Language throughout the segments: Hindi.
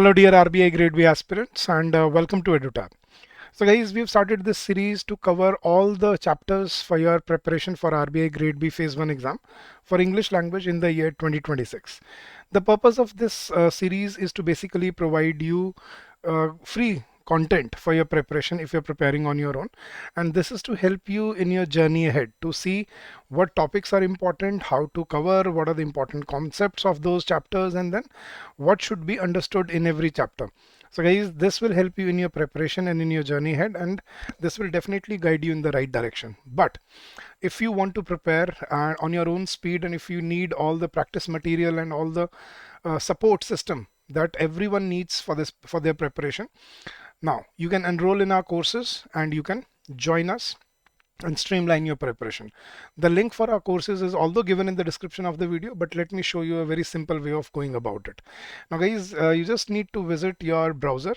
Hello, dear RBI Grade B aspirants, and welcome to EduTab. So, guys, we've started this series to cover all the chapters for your preparation for RBI Grade B Phase 1 exam for English language in the year 2026. The purpose of this series is to basically provide you free content for your preparation if you're preparing on your own, and this is to help you in your journey ahead to see what topics are important, how to cover, what are the important concepts of those chapters, and then what should be understood in every chapter. So guys, this will help you in your preparation and in your journey ahead, and this will definitely guide you in the right direction. But if you want to prepare on your own speed, and if you need all the practice material and all the support system that everyone needs for their preparation, now you can enroll in our courses and you can join us and streamline your preparation. The link for our courses is although given in the description of the video, but let me show you a very simple way of going about it. Now guys, you just need to visit your browser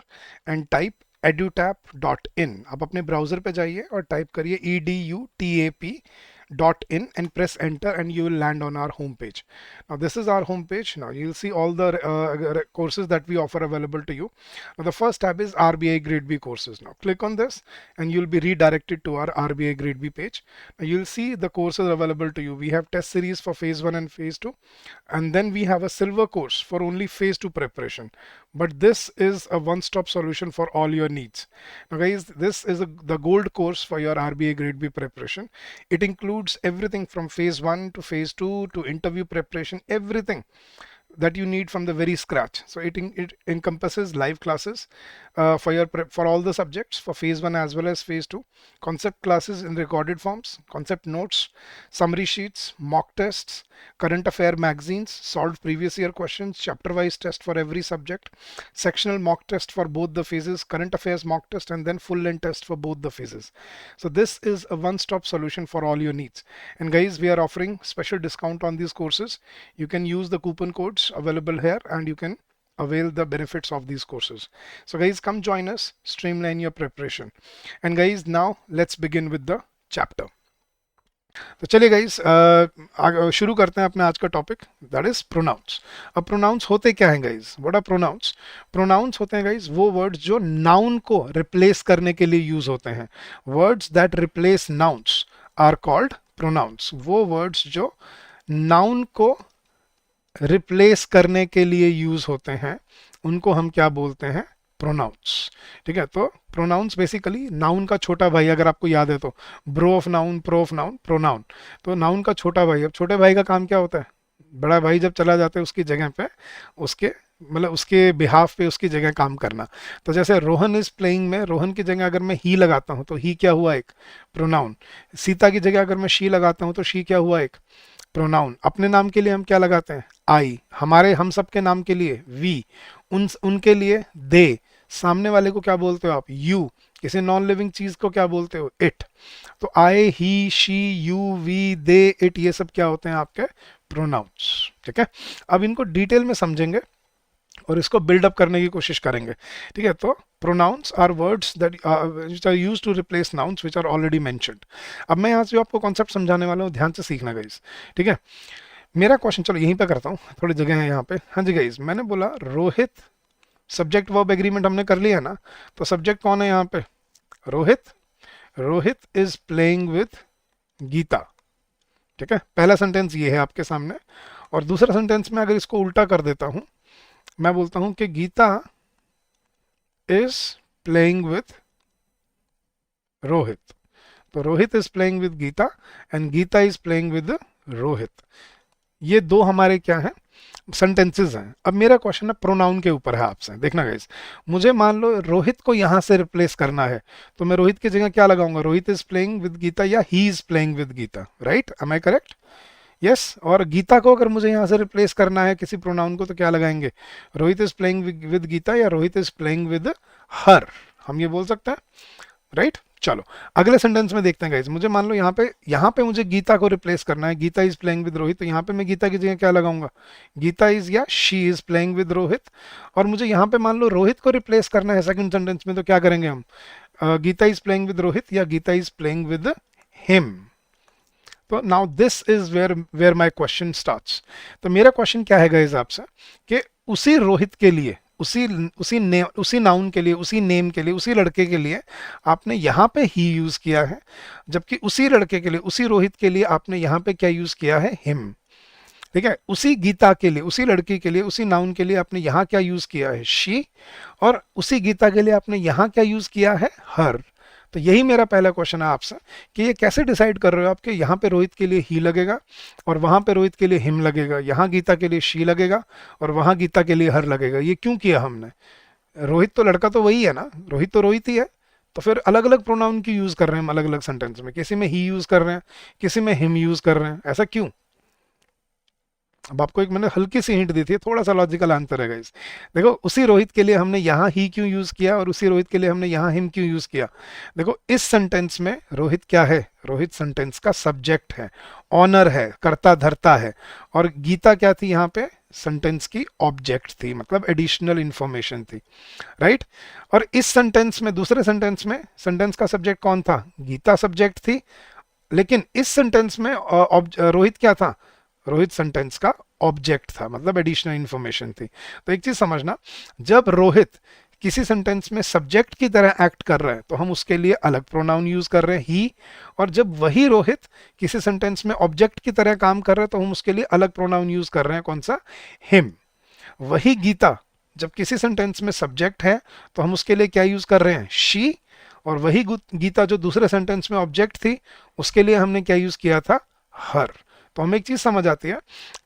and type edutap.in. आप अपने ब्राउजर पे जाइए और टाइप करिए edutap.in and press enter, and you will land on our home page. Now this is our home page. Now you'll see all the courses that we offer available to you. Now the first tab is RBI Grade B courses. Now click on this and you'll be redirected to our RBI Grade B page. Now you'll see the courses available to you. We have test series for phase 1 and phase 2, and then we have a silver course for only phase 2 preparation. But this is a one-stop solution for all your needs. Now guys, this is the gold course for your RBI Grade B preparation. It includes everything from phase 1 to phase 2 to interview preparation, everything that you need from the very scratch. So it encompasses live classes for all the subjects for phase 1 as well as phase 2, concept classes in recorded forms, concept notes, summary sheets, mock tests, current affair magazines, solved previous year questions, chapter wise test for every subject, sectional mock test for both the phases, current affairs mock test, and then full length test for both the phases. So this is a one-stop solution for all your needs. And guys, we are offering special discount on these courses. You can use the coupon codes available here and you can avail the benefits of these courses. So guys, come join us, streamline your preparation. And guys, now let's begin with the chapter. तो चलिए गाइस, शुरू करते हैं अपने आज का टॉपिक, दैट इज प्रोनाउंस. अब प्रोनाउंस होते क्या हैं guys? What are pronouns? Pronouns होते हैं गाइस वो वर्ड्स जो नाउन को रिप्लेस करने के लिए यूज होते हैं. Words that replace nouns are called pronouns. वो वर्ड्स जो नाउन को रिप्लेस करने के लिए यूज होते हैं उनको हम क्या बोलते हैं? प्रोनाउंस. ठीक है, तो प्रोनाउंस बेसिकली नाउन का छोटा भाई. अगर आपको याद है तो bro of noun, pro of noun, pronoun. तो नाउन का छोटा भाई. अब छोटे भाई का काम क्या होता है? बड़ा भाई जब चला जाता है उसकी जगह पे, उसके मतलब उसके बिहाफ पे उसकी जगह काम करना. तो जैसे रोहन इज प्लेइंग में रोहन की जगह अगर मैं ही लगाता हूँ तो ही क्या हुआ? एक प्रोनाउन. सीता की जगह अगर मैं शी लगाता हूँ तो शी क्या हुआ? एक प्रोनाउन. अपने नाम के लिए हम क्या लगाते हैं? आई. हमारे हम सब के नाम के लिए वी. उनके लिए दे. सामने वाले को क्या बोलते हो आप? यू. किसी नॉन लिविंग चीज को क्या बोलते हो? इट. तो I, he, she, you, we, they, it, ये सब क्या होते हैं? आपके प्रोनाउंस. ठीक है, अब इनको डिटेल में समझेंगे और इसको बिल्डअप करने की कोशिश करेंगे. ठीक है, तो pronouns are words that which are used to replace nouns which are already mentioned. अब मैं यहाँ से आपको कॉन्सेप्ट समझाने वाला हूँ, ध्यान से सीखना गाइस. ठीक है, मेरा क्वेश्चन चलो यहीं पे करता हूँ, थोड़ी जगह है यहाँ पे. हाँ जी गाइस, मैंने बोला रोहित. सब्जेक्ट वर्ब एग्रीमेंट हमने कर लिया ना, तो सब्जेक्ट कौन है यहाँ पे? Rohit. Rohit is playing with Geeta. ठीक है, पहला सेंटेंस ये है आपके सामने. और दूसरा सेंटेंस में अगर इसको उल्टा कर देता हूं, मैं बोलता हूं कि Gita is playing with Rohit. तो Rohit is playing with Gita and Gita is playing with Rohit. ये दो हमारे क्या हैं? सेंटेंसेस हैं. अब मेरा क्वेश्चन है प्रोनाउन के ऊपर है आपसे. देखना गाइस, मुझे मान लो रोहित को यहां से रिप्लेस करना है, तो मैं रोहित की जगह क्या लगाऊंगा? Rohit is playing with Gita या he is playing with Gita. Right, am I correct? Yes. और गीता को अगर मुझे यहाँ से रिप्लेस करना है किसी प्रोनाउन को, तो क्या लगाएंगे? Rohit is playing with Gita या Rohit is playing with her. हम ये बोल सकते हैं. राइट, चलो अगले सेंटेंस में देखते हैं गाइस. मुझे मान लो यहाँ पे मुझे गीता को रिप्लेस करना है. Geeta is playing with Rohit, तो यहाँ पे मैं गीता की जगह क्या लगाऊंगा? गीता इज या she is playing with Rohit. और मुझे यहाँ पे मान लो रोहित को रिप्लेस करना है सेकंड सेंटेंस में, तो क्या करेंगे हम? Gita is playing with Rohit या Gita is playing with him. तो now this is where my question starts. तो मेरा क्वेश्चन क्या है गाइस आपसे कि उसी रोहित के लिए उसी उसी नाउन के लिए, उसी नेम के लिए, उसी लड़के के लिए आपने यहाँ पे ही यूज किया है, जबकि उसी लड़के के लिए, उसी रोहित के लिए आपने यहाँ पे क्या यूज किया है, हिम। ठीक है, उसी गीता के लिए, उसी लड़की के लिए, उसी नाउन के लिए आपने यहाँ क्या यूज किया है, शी, और उसी गीता के लिए आपने यहाँ क्या यूज किया है, हर। तो यही मेरा पहला क्वेश्चन है आपसे कि ये कैसे डिसाइड कर रहे हो आप कि यहाँ पे रोहित के लिए ही लगेगा और वहां पे रोहित के लिए हिम लगेगा, यहाँ गीता के लिए शी लगेगा और वहां गीता के लिए हर लगेगा, ये क्यों किया हमने? रोहित तो लड़का तो वही है ना, रोहित तो रोहित ही है, तो फिर अलग अलग प्रोनाउन क्यों यूज कर रहे हैं हम अलग अलग सेंटेंस में? किसी में ही यूज कर रहे हैं, किसी में हिम यूज कर रहे हैं, ऐसा क्यों? अब आपको एक मैंने हल्की सी हिंट दी थी, थोड़ा सा लॉजिकल आंसर है गाइस। देखो, उसी रोहित के लिए हमने यहाँ ही क्यों यूज किया और उसी रोहित के लिए हमने यहाँ हिम क्यों यूज किया? देखो, इस सेंटेंस में रोहित क्या है, रोहित सेंटेंस का सब्जेक्ट है, ऑनर है, कर्ता धर्ता है, और गीता क्या थी यहाँ पे, सेंटेंस की ऑब्जेक्ट थी, मतलब एडिशनल इंफॉर्मेशन थी, राइट। और इस सेंटेंस में, दूसरे सेंटेंस में सेंटेंस का सब्जेक्ट कौन था, गीता सब्जेक्ट थी, लेकिन इस सेंटेंस में रोहित क्या था, रोहित सेंटेंस का ऑब्जेक्ट था, मतलब एडिशनल इंफॉर्मेशन थी। तो एक चीज समझना, जब रोहित किसी सेंटेंस में सब्जेक्ट की तरह एक्ट कर रहा है तो हम उसके लिए अलग प्रोनाउन यूज कर रहे हैं ही, और जब वही रोहित किसी सेंटेंस में ऑब्जेक्ट की तरह काम कर रहा है तो हम उसके लिए अलग प्रोनाउन यूज कर रहे हैं, कौन सा, हिम। वही गीता जब किसी सेंटेंस में सब्जेक्ट है तो हम उसके लिए क्या यूज कर रहे हैं, शी, और वही गीता जो दूसरे सेंटेंस में ऑब्जेक्ट थी उसके लिए हमने क्या यूज किया था, हर। तो हमें एक चीज समझ आती है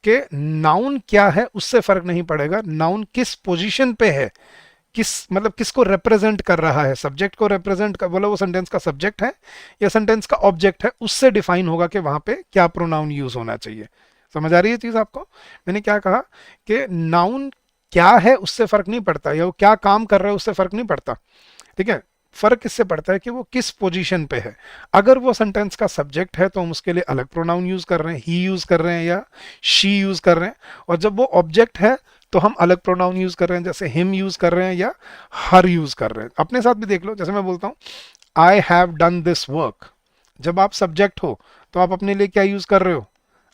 कि नाउन क्या है उससे फर्क नहीं पड़ेगा, नाउन किस पोजीशन पे है, किस मतलब किसको रिप्रेजेंट कर रहा है, सब्जेक्ट को रिप्रेजेंट कर, बोला वो सेंटेंस का सब्जेक्ट है या सेंटेंस का ऑब्जेक्ट है, उससे डिफाइन होगा कि वहां पे क्या प्रोनाउन यूज होना चाहिए। समझ आ रही है चीज आपको? मैंने क्या कहा कि नाउन क्या है उससे फर्क नहीं पड़ता, या वो क्या काम कर रहा है उससे फर्क नहीं पड़ता, ठीक है। फर्क किससे पड़ता है कि वो किस पोजीशन पे है। अगर वो सेंटेंस का सब्जेक्ट है तो हम उसके लिए अलग प्रोनाउन यूज कर रहे हैं, ही यूज कर रहे हैं या शी यूज कर रहे हैं, और जब वो ऑब्जेक्ट है तो हम अलग प्रोनाउन यूज कर रहे हैं, जैसे हिम यूज कर रहे हैं या हर यूज कर रहे हैं। अपने साथ भी देख लो, जैसे मैं बोलता हूँ आई हैव डन दिस वर्क, जब आप सब्जेक्ट हो तो आप अपने लिए क्या यूज कर रहे हो,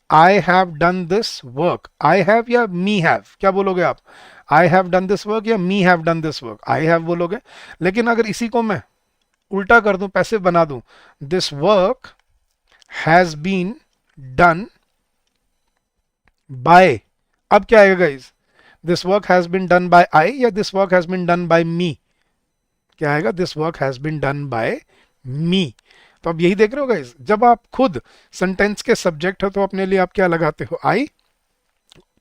I have done this work, I have या मी हैव, क्या बोलोगे आप, I have done this work या me have done this work, I have बोलोगे। लेकिन अगर इसी को मैं उल्टा कर दूं, पैसिव बना दूं, this work has been done by, अब क्या आएगा guys, this work has been done by I या this work has been done by me, क्या आएगा, this work has been done by me. तो अब यही देख रहे हो गाइस, जब आप खुद सेंटेंस के सब्जेक्ट हो तो अपने लिए आप क्या लगाते हो, आई,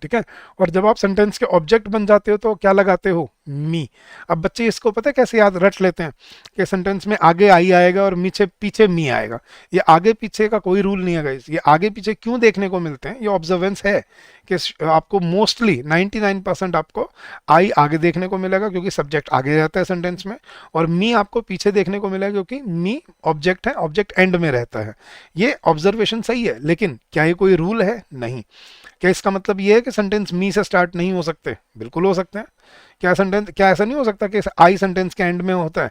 ठीक है, और जब आप सेंटेंस के ऑब्जेक्ट बन जाते हो तो क्या लगाते हो, मी। अब बच्चे इसको पता है कैसे याद रट लेते हैं कि सेंटेंस में आगे आई आएगा और नीचे पीछे मी आएगा। ये आगे पीछे का कोई रूल नहीं है गाइस, ये आगे पीछे क्यों देखने को मिलते हैं, ये ऑब्जर्वेंस है कि आपको मोस्टली 99% आपको आई आगे देखने को मिलेगा क्योंकि सब्जेक्ट आगे रहता है सेंटेंस में, और मी आपको पीछे देखने को मिलेगा क्योंकि मी ऑब्जेक्ट है, ऑब्जेक्ट एंड में रहता है। ये ऑब्जर्वेशन सही है, लेकिन क्या ये कोई रूल है, नहीं। क्या इसका मतलब ये है कि सेंटेंस मी से स्टार्ट नहीं हो सकते, बिल्कुल हो सकते हैं। क्या सेंटेंस, क्या ऐसा नहीं हो सकता कि आई सेंटेंस के एंड में होता है,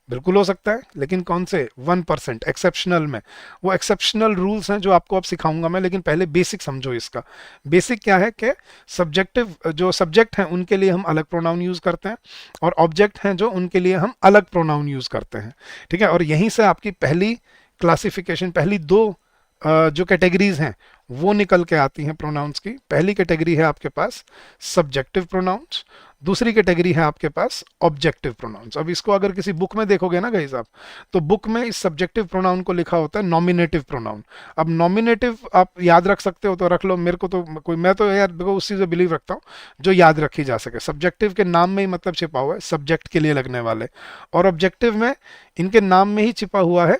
बिल्कुल हो सकता है, लेकिन कौन से 1% एक्सेप्शनल में। वो एक्सेप्शनल रूल्स हैं जो आपको अब सिखाऊंगा मैं, लेकिन पहले बेसिक समझो इसका। बेसिक क्या है कि सब्जेक्टिव जो सब्जेक्ट हैं उनके लिए हम अलग प्रोनाउन यूज करते हैं, और ऑब्जेक्ट हैं जो उनके लिए हम अलग प्रोनाउन यूज करते हैं, ठीक है। और यहीं से आपकी पहली क्लासिफिकेशन, पहली दो जो कैटेगरीज हैं वो निकल के आती हैं प्रोनाउंस की। पहली कैटेगरी है आपके पास सब्जेक्टिव प्रोनाउंस, दूसरी कैटेगरी है आपके पास ऑब्जेक्टिव प्रोनाउंस। अब इसको अगर किसी बुक में देखोगे ना गाइस आप, तो बुक में इस सब्जेक्टिव प्रोनाउन को लिखा होता है नॉमिनेटिव प्रोनाउन। अब नॉमिनेटिव आप याद रख सकते हो तो रख लो, मेरे को तो कोई, मैं तो यार देखो उस चीज़ से बिलीव रखता हूँ जो याद रखी जा सके। सब्जेक्टिव के नाम में ही मतलब छिपा हुआ है सब्जेक्ट के लिए लगने वाले, और ऑब्जेक्टिव में इनके नाम में ही छिपा हुआ है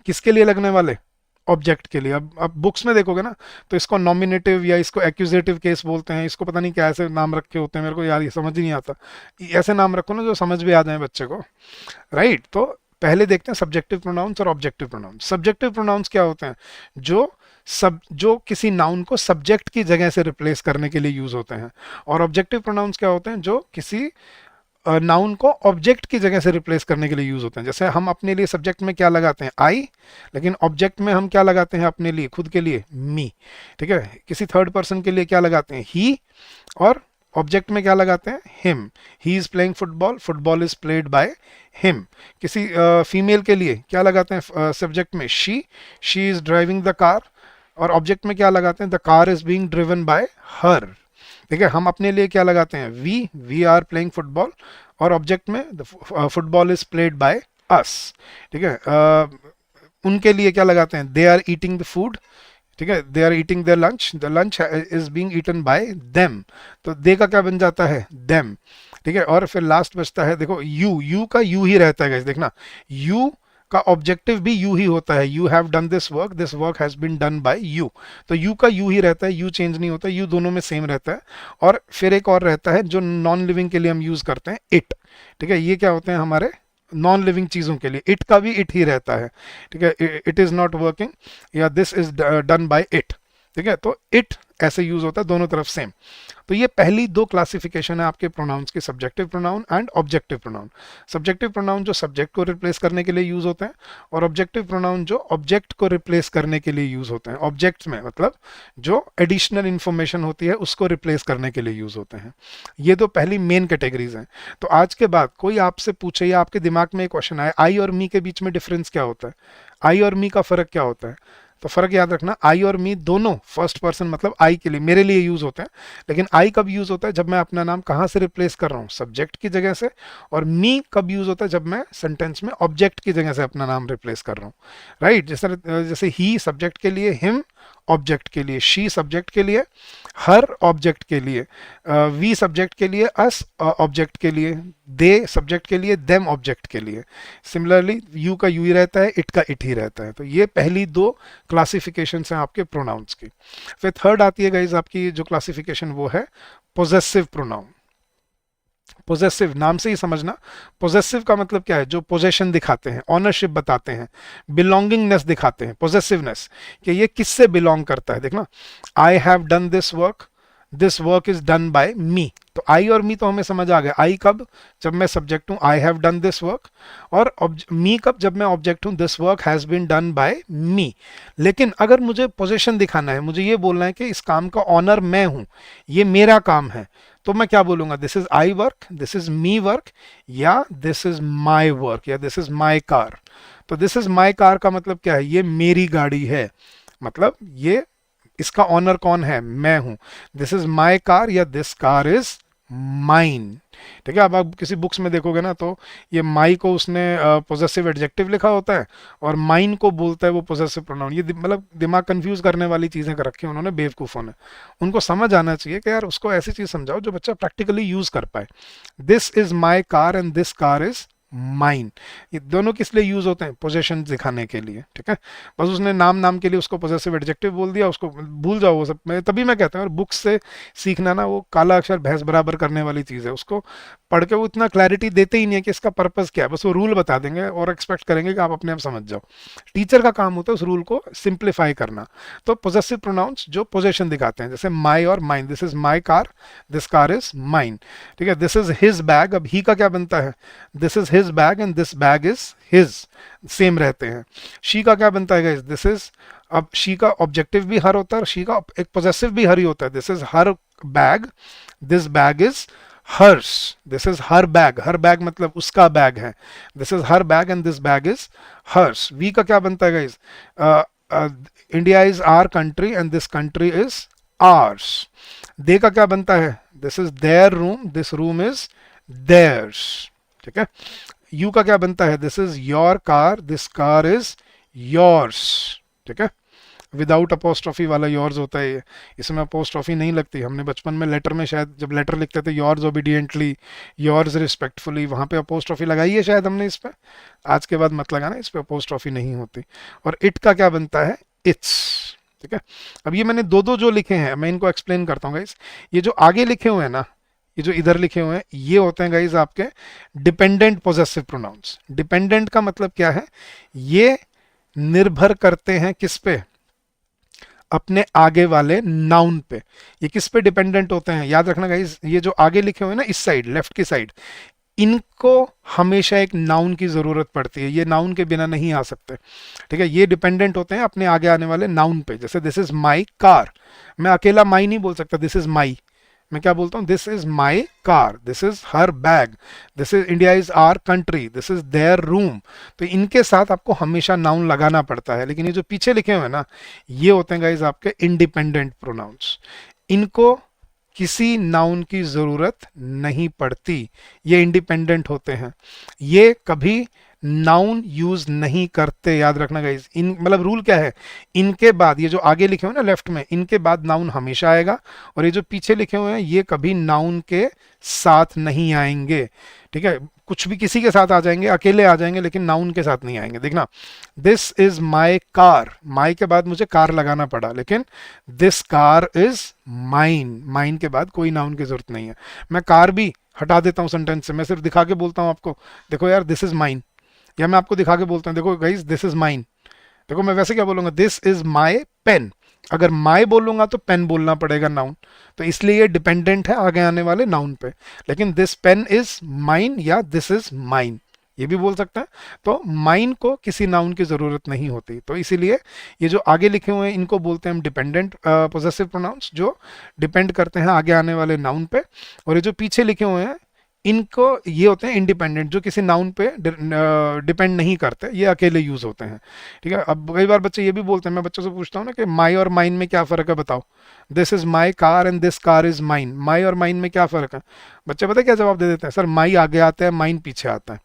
किसके लिए लगने वाले, ऑब्जेक्ट के लिए। अब बुक्स में देखोगे ना तो इसको नॉमिनेटिव या इसको एक्यूजेटिव केस बोलते हैं, इसको पता नहीं क्या ऐसे नाम रखे होते हैं, मेरे को यार ये समझ ही नहीं आता। ऐसे नाम रखो ना जो समझ भी आ जाए बच्चे को, राइट। तो पहले देखते हैं सब्जेक्टिव प्रोनाउंस और ऑब्जेक्टिव प्रोनाउंस। सब्जेक्टिव प्रोनाउंस क्या होते हैं, जो किसी नाउन को सब्जेक्ट की जगह से रिप्लेस करने के लिए यूज होते हैं, और ऑब्जेक्टिव प्रोनाउंस क्या होते हैं, जो किसी नाउन को ऑब्जेक्ट की जगह से रिप्लेस करने के लिए यूज होते हैं। जैसे हम अपने लिए सब्जेक्ट में क्या लगाते हैं, आई, लेकिन ऑब्जेक्ट में हम क्या लगाते हैं अपने लिए, खुद के लिए, मी, ठीक है। किसी थर्ड पर्सन के लिए क्या लगाते हैं, ही, और ऑब्जेक्ट में क्या लगाते हैं, him, he is playing football, football is played by him. किसी फीमेल के लिए क्या लगाते हैं सब्जेक्ट में, she is driving the car, और ऑब्जेक्ट में क्या लगाते हैं, the car is being driven by हर। ठीक है, हम अपने लिए क्या लगाते हैं, वी आर प्लेइंग फुटबॉल, और ऑब्जेक्ट में the football is played by us. ठीक है, उनके लिए क्या लगाते हैं, दे आर ईटिंग द फूड। ठीक है, they are eating their lunch, the lunch is being eaten by them, तो दे का क्या बन जाता है, देम। ठीक है, और फिर लास्ट बचता है, देखो यू का यू ही रहता है गाइस, देखना यू का ऑब्जेक्टिव भी यू ही होता है, you have done this work has been done by you, तो यू का यू ही रहता है, यू चेंज नहीं होता, यू दोनों में सेम रहता है। और फिर एक और रहता है जो नॉन लिविंग के लिए हम यूज करते हैं, इट। ठीक है, ये क्या होते हैं हमारे नॉन लिविंग चीजों के लिए, इट का भी इट ही रहता है। ठीक है, इट इज नॉट वर्किंग या this is done bye it. ठीक है, तो इट ऐसे यूज होता है, दोनों तरफ सेम। तो ये पहली दो क्लासिफिकेशन है आपके प्रोनाउंस की, subjective pronoun and objective pronoun. Subjective pronoun जो सब्जेक्ट को रिप्लेस करने के लिए यूज होते हैं, और ऑब्जेक्टिव प्रोनाउन जो ऑब्जेक्ट को रिप्लेस करने के लिए यूज होते हैं। ऑब्जेक्ट्स में मतलब जो एडिशनल इंफॉर्मेशन होती है उसको रिप्लेस करने के लिए यूज होते हैं। ये तो पहली मेन कैटेगरीज हैं। तो आज के बाद कोई आपसे पूछे या आपके दिमाग में एक क्वेश्चन आए, आई और मी के बीच में डिफरेंस क्या होता है, आई और मी का फर्क क्या होता है, तो फर्क याद रखना, आई और मी दोनों फर्स्ट पर्सन मतलब आई के लिए, मेरे लिए यूज होते हैं। लेकिन आई कब यूज होता है, जब मैं अपना नाम कहाँ से रिप्लेस कर रहा हूँ, सब्जेक्ट की जगह से। और मी कब यूज होता है, जब मैं सेंटेंस में ऑब्जेक्ट की जगह से अपना नाम रिप्लेस कर रहा हूँ। राइट, जैसे ही सब्जेक्ट के लिए, हिम ऑब्जेक्ट के लिए, शी सब्जेक्ट के लिए, हर ऑब्जेक्ट के लिए, वी सब्जेक्ट के लिए, अस ऑब्जेक्ट के लिए, दे सब्जेक्ट के लिए, देम ऑब्जेक्ट के लिए। सिमिलरली यू का यू ही रहता है, इट का इट ही रहता है। तो ये पहली दो क्लासिफिकेशन हैं आपके प्रोनाउंस की। फिर थर्ड आती है गाइज आपकी जो क्लासिफिकेशन, वो है पोजेसिव प्रोनाउन। पोजेसिव नाम से ही समझना, पोजेसिव का मतलब क्या है, जो पोजेशन दिखाते हैं, ऑनरशिप बताते हैं, बिलोंगिंगनेस दिखाते हैं, पोजेसिवनेस, कि ये किससे बिलोंग करता है। देखना, I have done this work is done by me. तो आई और मी तो हमें समझ आ गया, आई कब, जब मैं सब्जेक्ट हूं, I have done this work, और मी कब, जब मैं ऑब्जेक्ट हूं, this work has been done by me. लेकिन अगर मुझे पोजेशन दिखाना है, मुझे ये बोलना है कि इस काम का ऑनर मैं हूं, ये मेरा काम है, तो मैं क्या बोलूंगा, this is I work, this is me work, या दिस इज माई वर्क, या दिस इज माई कार। तो दिस इज माई कार का मतलब क्या है, ये मेरी गाड़ी है, मतलब ये इसका ऑनर कौन है, मैं हूं। दिस इज माई कार या दिस कार इज माइन। ठीक है, अब आप किसी बुक्स में देखोगे ना, तो ये माई को उसने पोजेसिव एडजेक्टिव लिखा होता है, और माइन को बोलता है वो पोजेसिव प्रोनाउन। ये मतलब दिमाग कंफ्यूज करने वाली चीजें कर रखी हैं उन्होंने, बेवकूफों ने। उनको समझ आना चाहिए कि यार उसको ऐसी चीज समझाओ जो बच्चा प्रैक्टिकली यूज कर पाए। This is my car and this car is mine, ये दोनों किस लिए यूज होते हैं, पोजेशन दिखाने के लिए। ठीक है, बस उसने नाम के लिए उसको पोजेसिव एडजेक्टिव बोल दिया, उसको भूल जाओ वो सब। तभी मैं कहता हूँ बुक्स से सीखना ना, वो काला अक्षर भैंस बराबर करने वाली चीज है। उसको पढ़ के वो इतना क्लैरिटी देते ही नहीं है कि इसका पर्पस क्या है, बस वो रूल बता देंगे और एक्सपेक्ट करेंगे कि आप अपने आप समझ जाओ। टीचर का काम होता है उस रूल को सिंप्लीफाई करना। तो पोजेसिव प्रोनाउंस जो पोजेशन दिखाते हैं, जैसे माई और mine, this is my car, this car is mine. ठीक है, दिस इज हिज बैग, अब ही का क्या बनता है, this is his bag and this bag is his, same रहते हैं। शी का क्या बनता है, दिस इज, अब शी का ऑब्जेक्टिव भी हर होता है, शी का एक पोजेसिव भी हर ही होता है, this is her bag, this bag is hers, this is her bag, her bag मतलब उसका बैग है, this is her bag and this bag is hers. We का क्या बनता है guys, India is our country and this country is ours. They का क्या बनता है, this is their room, this room is theirs. ठीक है, यू का क्या बनता है, this is your car, this car is yours. ठीक है, विदाउट अपोस्ट्रॉफी वाला योर्स होता है ये, इसमें अपोस्ट्रॉफी नहीं लगती। हमने बचपन में लेटर में शायद जब लेटर लिखते थे, योर्स ओबीडियंटली, योर्स रिस्पेक्टफुली, वहां पे अपोस्ट्रॉफी लगाई है शायद हमने इस पे। आज के बाद मत लगाना, इस पे अपोस्ट्रॉफी नहीं होती। और इट का क्या बनता है, इट्स। ठीक है, अब ये मैंने दो दो जो लिखे हैं मैं इनको एक्सप्लेन करता हूँ गाइस। ये जो आगे लिखे हुए हैं ना, ये जो इधर लिखे हुए हैं, ये होते हैं गाइस आपके डिपेंडेंट पोजेसिव प्रोनाउंस। डिपेंडेंट का मतलब क्या है, ये निर्भर करते हैं किस पे, अपने आगे वाले नाउन पे। ये किस पे डिपेंडेंट होते हैं, याद रखना गाइस, ये जो आगे लिखे हुए हैं ना इस साइड, लेफ्ट की साइड, इनको हमेशा एक नाउन की जरूरत पड़ती है, ये नाउन के बिना नहीं आ सकते। ठीक है, ये डिपेंडेंट होते हैं अपने आगे आने वाले नाउन पे। जैसे दिस इज माई कार, मैं अकेला माई नहीं बोल सकता, दिस इज माई, मैं क्या बोलता हूँ, this is my car, this is her bag, this is India is our country, this is their room. तो इनके साथ आपको हमेशा नाउन लगाना पड़ता है, लेकिन ये जो पीछे लिखे हुए हैं ना, ये होते हैं गाइज आपके इंडिपेंडेंट प्रोनाउंस। इनको किसी नाउन की जरूरत नहीं पड़ती, ये इंडिपेंडेंट होते हैं, ये कभी नाउन यूज नहीं करते, याद रखना गाइस। इन मतलब रूल क्या है, इनके बाद ये जो आगे लिखे हुए ना लेफ्ट में, इनके बाद नाउन हमेशा आएगा, और ये जो पीछे लिखे हुए हैं ये कभी नाउन के साथ नहीं आएंगे, ठीक है। कुछ भी किसी के साथ आ जाएंगे, अकेले आ जाएंगे, लेकिन नाउन के साथ नहीं आएंगे। देखना, दिस इज माई कार, माई के बाद मुझे कार लगाना पड़ा, लेकिन this car is mine, mine के बाद कोई नाउन की जरूरत नहीं है। मैं कार भी हटा देता हूँ सेंटेंस से, मैं सिर्फ दिखा के बोलता हूँ आपको, देखो यार दिस इज माइन, या मैं आपको दिखा के बोलता हूँ, देखो गाइस दिस इज माइन। देखो मैं वैसे क्या बोलूंगा, दिस इज माई पेन, अगर माई बोलूंगा तो पेन बोलना पड़ेगा नाउन, तो इसलिए ये डिपेंडेंट है आगे आने वाले नाउन पे। लेकिन दिस पेन इज माइन या दिस इज माइन ये भी बोल सकते हैं। तो माइन को किसी नाउन की जरूरत नहीं होती, तो इसीलिए ये जो आगे लिखे हुए हैं इनको बोलते हैं हम डिपेंडेंट पोजेसिव प्रोनाउंस, जो डिपेंड करते हैं आगे आने वाले नाउन पे। और ये जो पीछे लिखे हुए हैं इनको ये होते हैं इंडिपेंडेंट, जो किसी नाउन पे डिपेंड नहीं करते, ये अकेले यूज होते हैं, ठीक है। अब कई बार बच्चे ये भी बोलते हैं, मैं बच्चों से पूछता हूँ ना कि माई और माइन में क्या फ़र्क है बताओ, this is my car and this car is mine, my और माइन में क्या फ़र्क है। बच्चे पता है क्या जवाब दे देते हैं, सर माई आगे आता है माइन पीछे आता है।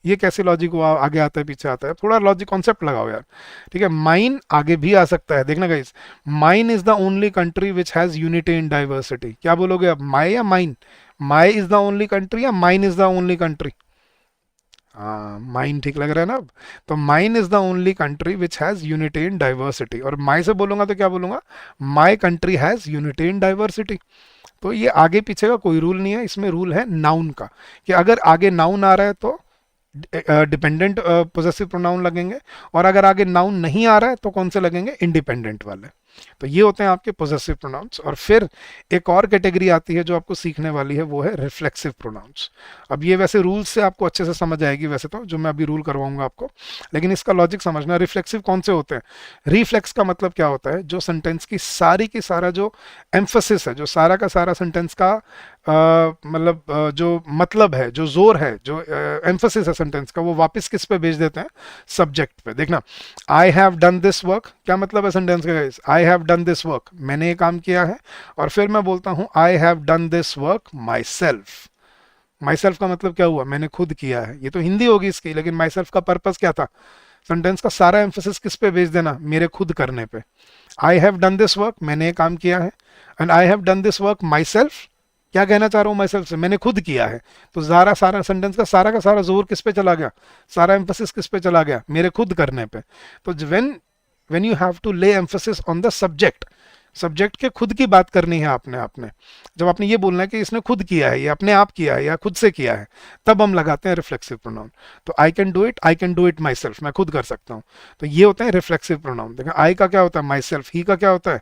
ये कैसे लॉजिक हुआ, आगे आता है पीछे आता है, थोड़ा लॉजिक कॉन्सेप्ट लगाओ यार, ठीक है। माइन आगे भी आ सकता है, देखना guys, mine is the only country which has unity in diversity. क्या बोलोगे अब, माई या mine, my is the only country या mine is the only country. हाँ माइन ठीक लग रहा है ना अब। तो mine is the only country which has unity in diversity, और माई से बोलूंगा तो क्या बोलूंगा, my country has unity in diversity. तो ये आगे पीछे का कोई रूल नहीं है, इसमें रूल है नाउन का, कि अगर आगे नाउन आ रहा है तो डिपेंडेंट पोजेसिव प्रोनाउन लगेंगे, और अगर आगे नाउन नहीं आ रहा है तो कौन से लगेंगे, इंडिपेंडेंट वाले। तो ये होते हैं आपके पोजेसिव प्रोनाउंस। और फिर एक और कैटेगरी आती है जो आपको सीखने वाली है, वो है रिफ्लेक्सिव प्रोनाउंस। अब ये वैसे रूल्स से आपको अच्छे से समझ आएगी वैसे तो, जो मैं अभी रूल करवाऊंगा आपको, लेकिन इसका लॉजिक समझना। रिफ्लेक्सिव कौन से होते हैं, रिफ्लेक्स का मतलब क्या होता है, जो सेंटेंस की सारी की सारा जो एम्फोसिस है, जो सारा का सारा सेंटेंस का जो मतलब है, जो जोर है, जो एम्फोसिस है सेंटेंस का, वो वापस किस पे भेज देते हैं, सब्जेक्ट पे। देखना, I have done this work, क्या मतलब है सेंटेंस का guys, I have done this work, मैंने ये काम किया है। और फिर मैं बोलता हूं I have done this work my self. My self का मतलब क्या हुआ, मैंने खुद किया है, ये तो हिंदी होगी इसकी, लेकिन माई सेल्फ का पर्पस क्या था, सेंटेंस का सारा एम्फोसिस किस पे भेज देना, मेरे खुद करने पे। आई हैव डन दिस वर्क, मैंने ये काम किया है, and I have done this work my self, क्या कहना चाह रहा हूँ माई सेल्फ से, मैंने खुद किया है। तो सारा सेंटेंस का सारा जोर किस पे चला गया, सारा एम्फोसिस किस पे चला गया, मेरे खुद करने पे। तो व्हेन यू हैव टू ले emphasis on the subject, subject के खुद की बात करनी है आपने, जब आपने ये बोलना है कि इसने खुद किया है, ये अपने आप किया है या खुद से किया है, तब हम लगाते हैं रिफ्लेक्सिव प्रोनाउन। तो I can do it my self, मैं खुद कर सकता हूँ। तो ये होते हैं रिफ्लेक्सिव प्रोनाउन। देखा, आई का क्या होता है माई सेल्फ, ही का क्या होता है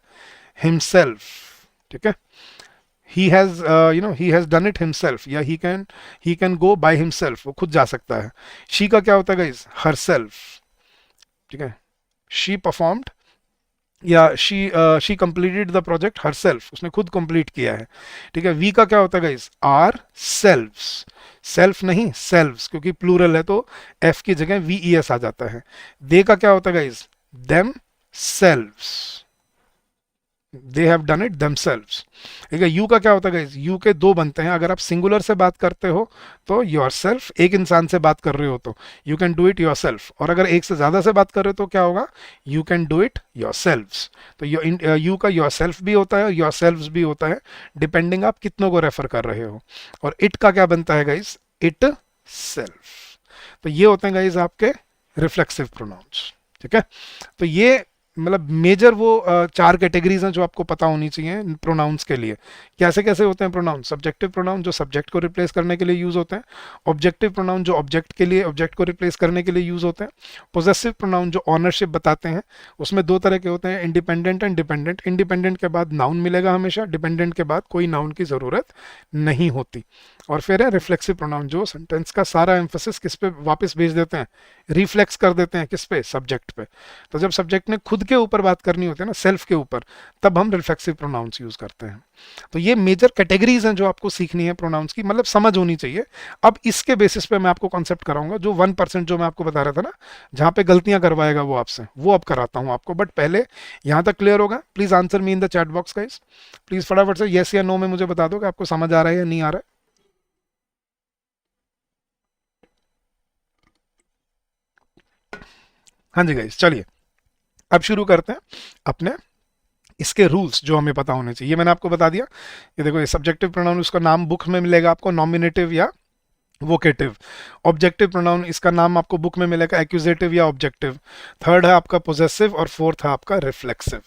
हिमसेल्फ, ठीक है। he has done it himself, या he can go by himself, वो खुद जा सकता है। she का क्या होता है गाइस, herself, ठीक है। she performed या she completed the project herself, उसने खुद कंप्लीट किया है, ठीक है। we का क्या होता है गाइस, our selves, सेल्फ नहीं सेल्व्स, क्योंकि प्लूरल है तो f की जगह ves आ जाता है। they का क्या होता है guys, them selves, they have done it themselves, ठीक है। यू का क्या होता है गाइस, यू के दो बनते हैं, अगर आप सिंगुलर से बात करते हो तो योर सेल्फ, एक इंसान से बात कर रहे हो तो you can do it your self, और अगर एक से ज्यादा से बात कर रहे हो तो क्या होगा, you can do it your selves. तो यू का योर सेल्फ भी होता है, योर सेल्व्स भी होता है, डिपेंडिंग आप कितनों को रेफर कर रहे हो। और इट का क्या बनता है गाइस, इट सेल्फ। तो ये होते हैं गाइस आपके रिफ्लेक्सिव प्रोनाउंस, ठीक है। तो ये मतलब मेजर वो चार कैटेगरीज हैं जो आपको पता होनी चाहिए प्रोनाउंस के लिए। कैसे कैसे होते हैं प्रोनाउन, सब्जेक्टिव प्रोनाउन जो सब्जेक्ट को रिप्लेस करने के लिए यूज होते हैं, ऑब्जेक्टिव प्रोनाउन जो ऑब्जेक्ट को रिप्लेस करने के लिए यूज होते हैं, पोजेसिव प्रोनाउन जो ऑनरशिप बताते हैं, उसमें दो तरह के होते हैं, इंडिपेंडेंट एंड डिपेंडेंट। इंडिपेंडेंट के बाद नाउन मिलेगा हमेशा, डिपेंडेंट के बाद कोई नाउन की जरूरत नहीं होती। और फिर है रिफ्लेक्सिव प्रोनाउन, जो सेंटेंस का सारा एम्फोसिस किस पे वापस भेज देते हैं, रिफ्लेक्स कर देते हैं, किस पे, सब्जेक्ट पे। तो जब सब्जेक्ट ने खुद के ऊपर बात करनी होती है ना, सेल्फ के ऊपर, तब हम रिफ्लेक्सिव प्रोनाउंस यूज करते हैं। तो ये मेजर कैटेगरीज हैं जो आपको सीखनी है प्रोनाउंस की, मतलब समझ होनी चाहिए। अब इसके बेसिस पे मैं आपको कॉन्सेप्ट कराऊंगा, जो 1% जो मैं आपको बता रहा था ना, जहां पे गलतियां करवाएगा वो आपसे, वो अब कराता हूं आपको। बट पहले यहां तक क्लियर होगा? Please answer me in the chat box guys, please फटाफट से येस या नो में मुझे बता दो कि आपको समझ आ रहा है या नहीं आ रहा है। हाँ जी गाइस, चलिए अब शुरू करते हैं अपने इसके रूल्स जो हमें पता होने चाहिए। ये मैंने आपको बता दिया। ये देखो, ये सब्जेक्टिव प्रोनाउन, उसका नाम बुक में मिलेगा आपको, नॉमिनेटिव या वोकेटिव। ऑब्जेक्टिव प्रोनाउन, इसका नाम आपको बुक में मिलेगा एक्यूजेटिव या ऑब्जेक्टिव। थर्ड है आपका पोजेसिव और फोर्थ है आपका रिफ्लेक्सिव।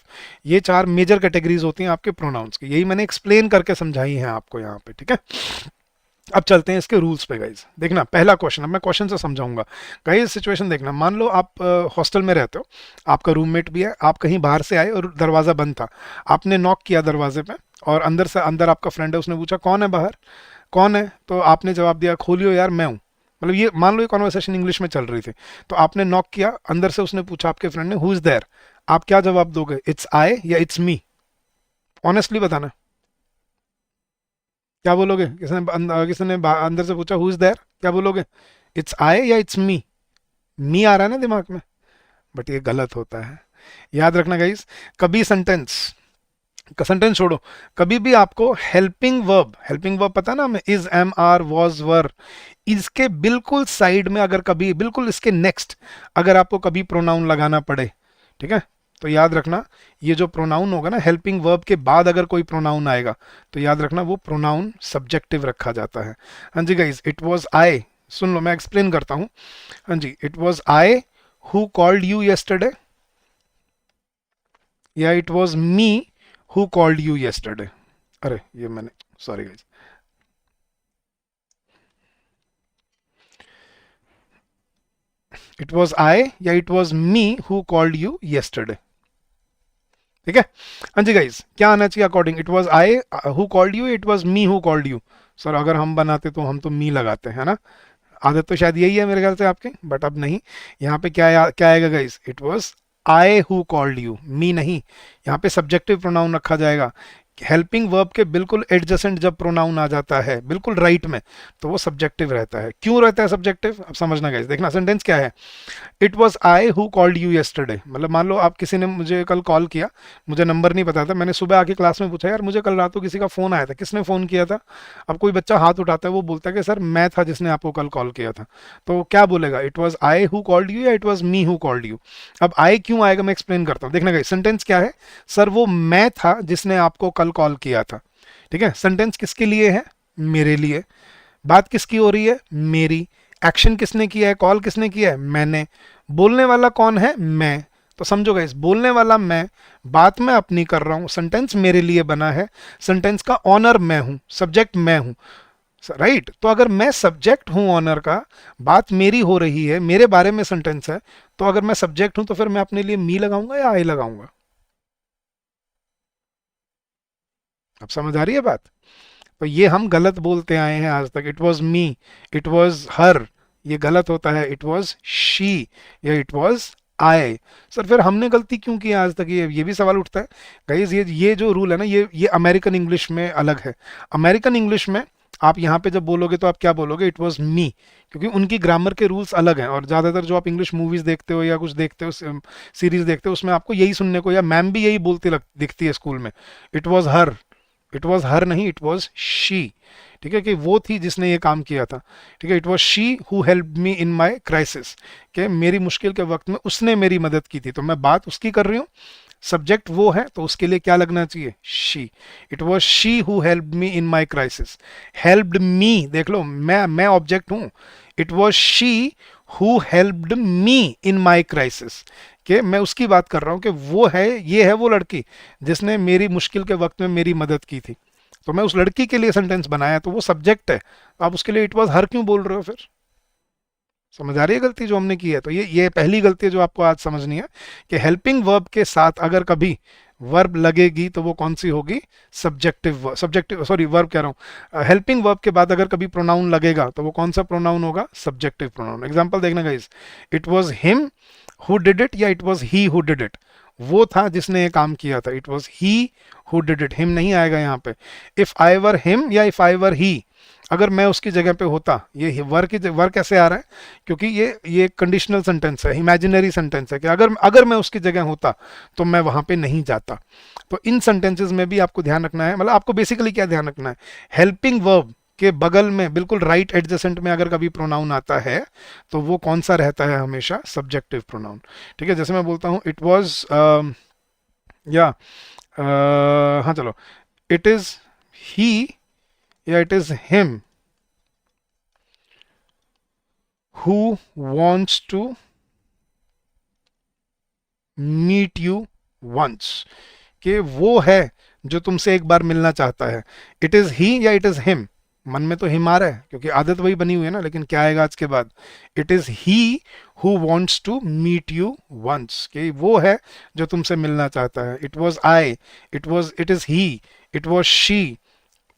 ये 4 मेजर कैटेगरीज होती हैं आपके प्रोनाउंस की, यही मैंने एक्सप्लेन करके समझाई हैं आपको यहाँ पे, ठीक है। अब चलते हैं इसके रूल्स पे गाइज। देखना पहला क्वेश्चन, अब मैं क्वेश्चन से समझाऊंगा गाइज। सिचुएशन देखना, मान लो आप हॉस्टल में रहते हो, आपका रूममेट भी है, आप कहीं बाहर से आए और दरवाज़ा बंद था, आपने नॉक किया दरवाजे पे, और अंदर से अंदर आपका फ्रेंड है, उसने पूछा कौन है बाहर, कौन है, तो आपने जवाब दिया खोलियो यार मैं हूँ। मतलब ये मान लो ये कॉन्वर्सेशन इंग्लिश में चल रही थी, तो आपने नॉक किया, अंदर से उसने पूछा आपके फ्रेंड ने हु इज देयर, आप क्या जवाब दोगे? इट्स आई या इट्स मी? ऑनेस्टली बताना, क्या बोलोगे? किसने अंदर से पूछा हु इज देयर, क्या बोलोगे? इट्स आई या इट्स मी? मी आ रहा है ना दिमाग में, बट ये गलत होता है। याद रखना गाइस, कभी सेंटेंस छोड़ो, कभी भी आपको हेल्पिंग वर्ब पता ना हमें, इज, एम, आर, वॉज, वर, इसके बिल्कुल साइड में अगर कभी, बिल्कुल इसके नेक्स्ट अगर आपको कभी प्रोनाउन लगाना पड़े, ठीक है, तो याद रखना ये जो प्रोनाउन होगा ना, हेल्पिंग वर्ब के बाद अगर कोई प्रोनाउन आएगा, तो याद रखना वो प्रोनाउन सब्जेक्टिव रखा जाता है। हाँ जी गाइज, इट वॉज आई, सुन लो मैं एक्सप्लेन करता हूँ। हाँ जी, it was I who called you yesterday, या it was me who called you yesterday। अरे ये मैंने, sorry guys, it was I या it was me who called you yesterday, ठीक है। हाँ जी गाइज, क्या आना चाहिए according, it was I who called you, it was me who called you? Sir अगर हम बनाते तो हम तो मी लगाते हैं ना, आदत तो शायद यही है मेरे ख्याल से आपके, बट अब नहीं। यहाँ पे क्या आएगा guys, it was I who called you, me नहीं। यहाँ पे सब्जेक्टिव प्रोनाउन रखा जाएगा। हेल्पिंग वर्ब के बिल्कुल एडजेसेंट जब प्रोनाउन आ जाता है बिल्कुल राइट में, तो वो सब्जेक्टिव रहता है। क्यों रहता है सब्जेक्टिव, अब समझना गाइस। देखना सेंटेंस क्या है, it was I who called you yesterday, मतलब मान लो आप किसी ने मुझे कल कॉल किया, मुझे नंबर नहीं पता था, मैंने सुबह आके क्लास में पूछा यार मुझे कल रात को किसी का फ़ोन आया था, किसने फ़ोन किया था? अब कोई बच्चा हाथ उठाता है, वो बोलता है कि सर मैं था जिसने आपको कल कॉल किया था, तो क्या बोलेगा, it was I who called you या it was me who called you? अब आई क्यों आएगा मैं एक्सप्लेन करता हूँ। देखना गाइस, सेंटेंस क्या है, सर वो मैं था जिसने आपको कल कॉल किया था, ठीक है। सेंटेंस किसके लिए है, मेरे लिए। बात किसकी हो रही है, मेरी। एक्शन किसने किया है, कॉल किसने किया है, मैंने। बोलने वाला कौन है, मैं। तो समझो गाइस, बोलने वाला मैं, बात मैं अपनी कर रहा हूं, सेंटेंस मेरे लिए बना है, सेंटेंस का ऑनर मैं हूं, सब्जेक्ट मैं हूं, राइट। तो अगर मैं सब्जेक्ट हूं ऑनर का, बात मेरी हो रही है, मेरे बारे में सेंटेंस है, तो अगर मैं सब्जेक्ट हूं तो फिर मैं अपने लिए मी लगाऊंगा या आई लगाऊंगा? अब समझ आ रही है बात? तो ये हम गलत बोलते आए हैं आज तक, it was me, it was her, ये गलत होता है, इट वॉज शी या इट वॉज आई। सर फिर हमने गलती क्यों की आज तक, ये भी सवाल उठता है गाइस। ये जो रूल है ना, ये अमेरिकन इंग्लिश में अलग है। अमेरिकन इंग्लिश में आप यहाँ पे जब बोलोगे तो आप क्या बोलोगे, इट वॉज मी, क्योंकि उनकी ग्रामर के रूल्स अलग हैं। और ज़्यादातर जो आप इंग्लिश मूवीज देखते हो या कुछ देखते हो, सीरीज देखते हो, उसमें आपको यही सुनने को, या मैम भी यही बोलती दिखती है स्कूल में, it was her. It was her नहीं, इट वॉज शी, ठीक है, कि वो थी जिसने ये काम किया था, ठीक है। It was she who help me in my crisis, कि मेरी मुश्किल के वक्त में उसने मेरी मदद की थी, तो मैं बात उसकी कर रही हूँ, सब्जेक्ट वो है, तो उसके लिए क्या लगना चाहिए, she. It was she who help me in my crisis. Helped me, देख लो मैं ऑब्जेक्ट हूँ, it was she who helped me in my crisis, कि मैं उसकी बात कर रहा हूँ कि वो है, ये है वो लड़की जिसने मेरी मुश्किल के वक्त में मेरी मदद की थी, तो मैं उस लड़की के लिए सेंटेंस बनाया, तो वो सब्जेक्ट है। तो आप उसके लिए इट वॉज हर क्यों बोल रहे हो फिर? समझ आ रही है गलती जो हमने की है? तो ये पहली गलती है जो आपको आज समझनी है, कि हेल्पिंग वर्ब के साथ अगर कभी वर्ब लगेगी तो वो कौन सी होगी? सब्जेक्टिव, सब्जेक्टिव सॉरी वर्ब कह रहा हूँ, हेल्पिंग वर्ब के बाद अगर कभी प्रोनाउन लगेगा तो वो कौन सा प्रोनाउन होगा? Subjective pronoun. एग्जांपल देखना guys, it was him who did it या it was he who did it, वो था जिसने ये काम किया था, it was he who did it, him नहीं आएगा यहाँ पे। इफ आई वर हिम या इफ आई वर ही, अगर मैं उसकी जगह पे होता, ये वर की वर कैसे आ रहा है? क्योंकि ये कंडीशनल सेंटेंस है, इमेजिनरी सेंटेंस है कि अगर अगर मैं उसकी जगह होता तो मैं वहां पे नहीं जाता। तो इन सेंटेंसेस में भी आपको ध्यान रखना है, मतलब आपको बेसिकली क्या ध्यान रखना है, हेल्पिंग वर्ब के बगल में बिल्कुल राइट एडजेसेंट में अगर कभी प्रोनाउन आता है तो वो कौन सा रहता है? हमेशा सब्जेक्टिव प्रोनाउन। ठीक है, जैसे मैं बोलता हूँ इट वॉज या हाँ चलो, इट इज ही या it is him who wants to meet you once, कि वो है जो तुमसे एक बार मिलना चाहता है। इट इज ही या इट इज हिम, मन में तो हिम आ रहा है क्योंकि आदत वही बनी हुई है ना, लेकिन क्या आएगा आज के बाद? It is he who wants to meet you once, कि वो है जो तुमसे मिलना चाहता है। It was I, it is he, it was she.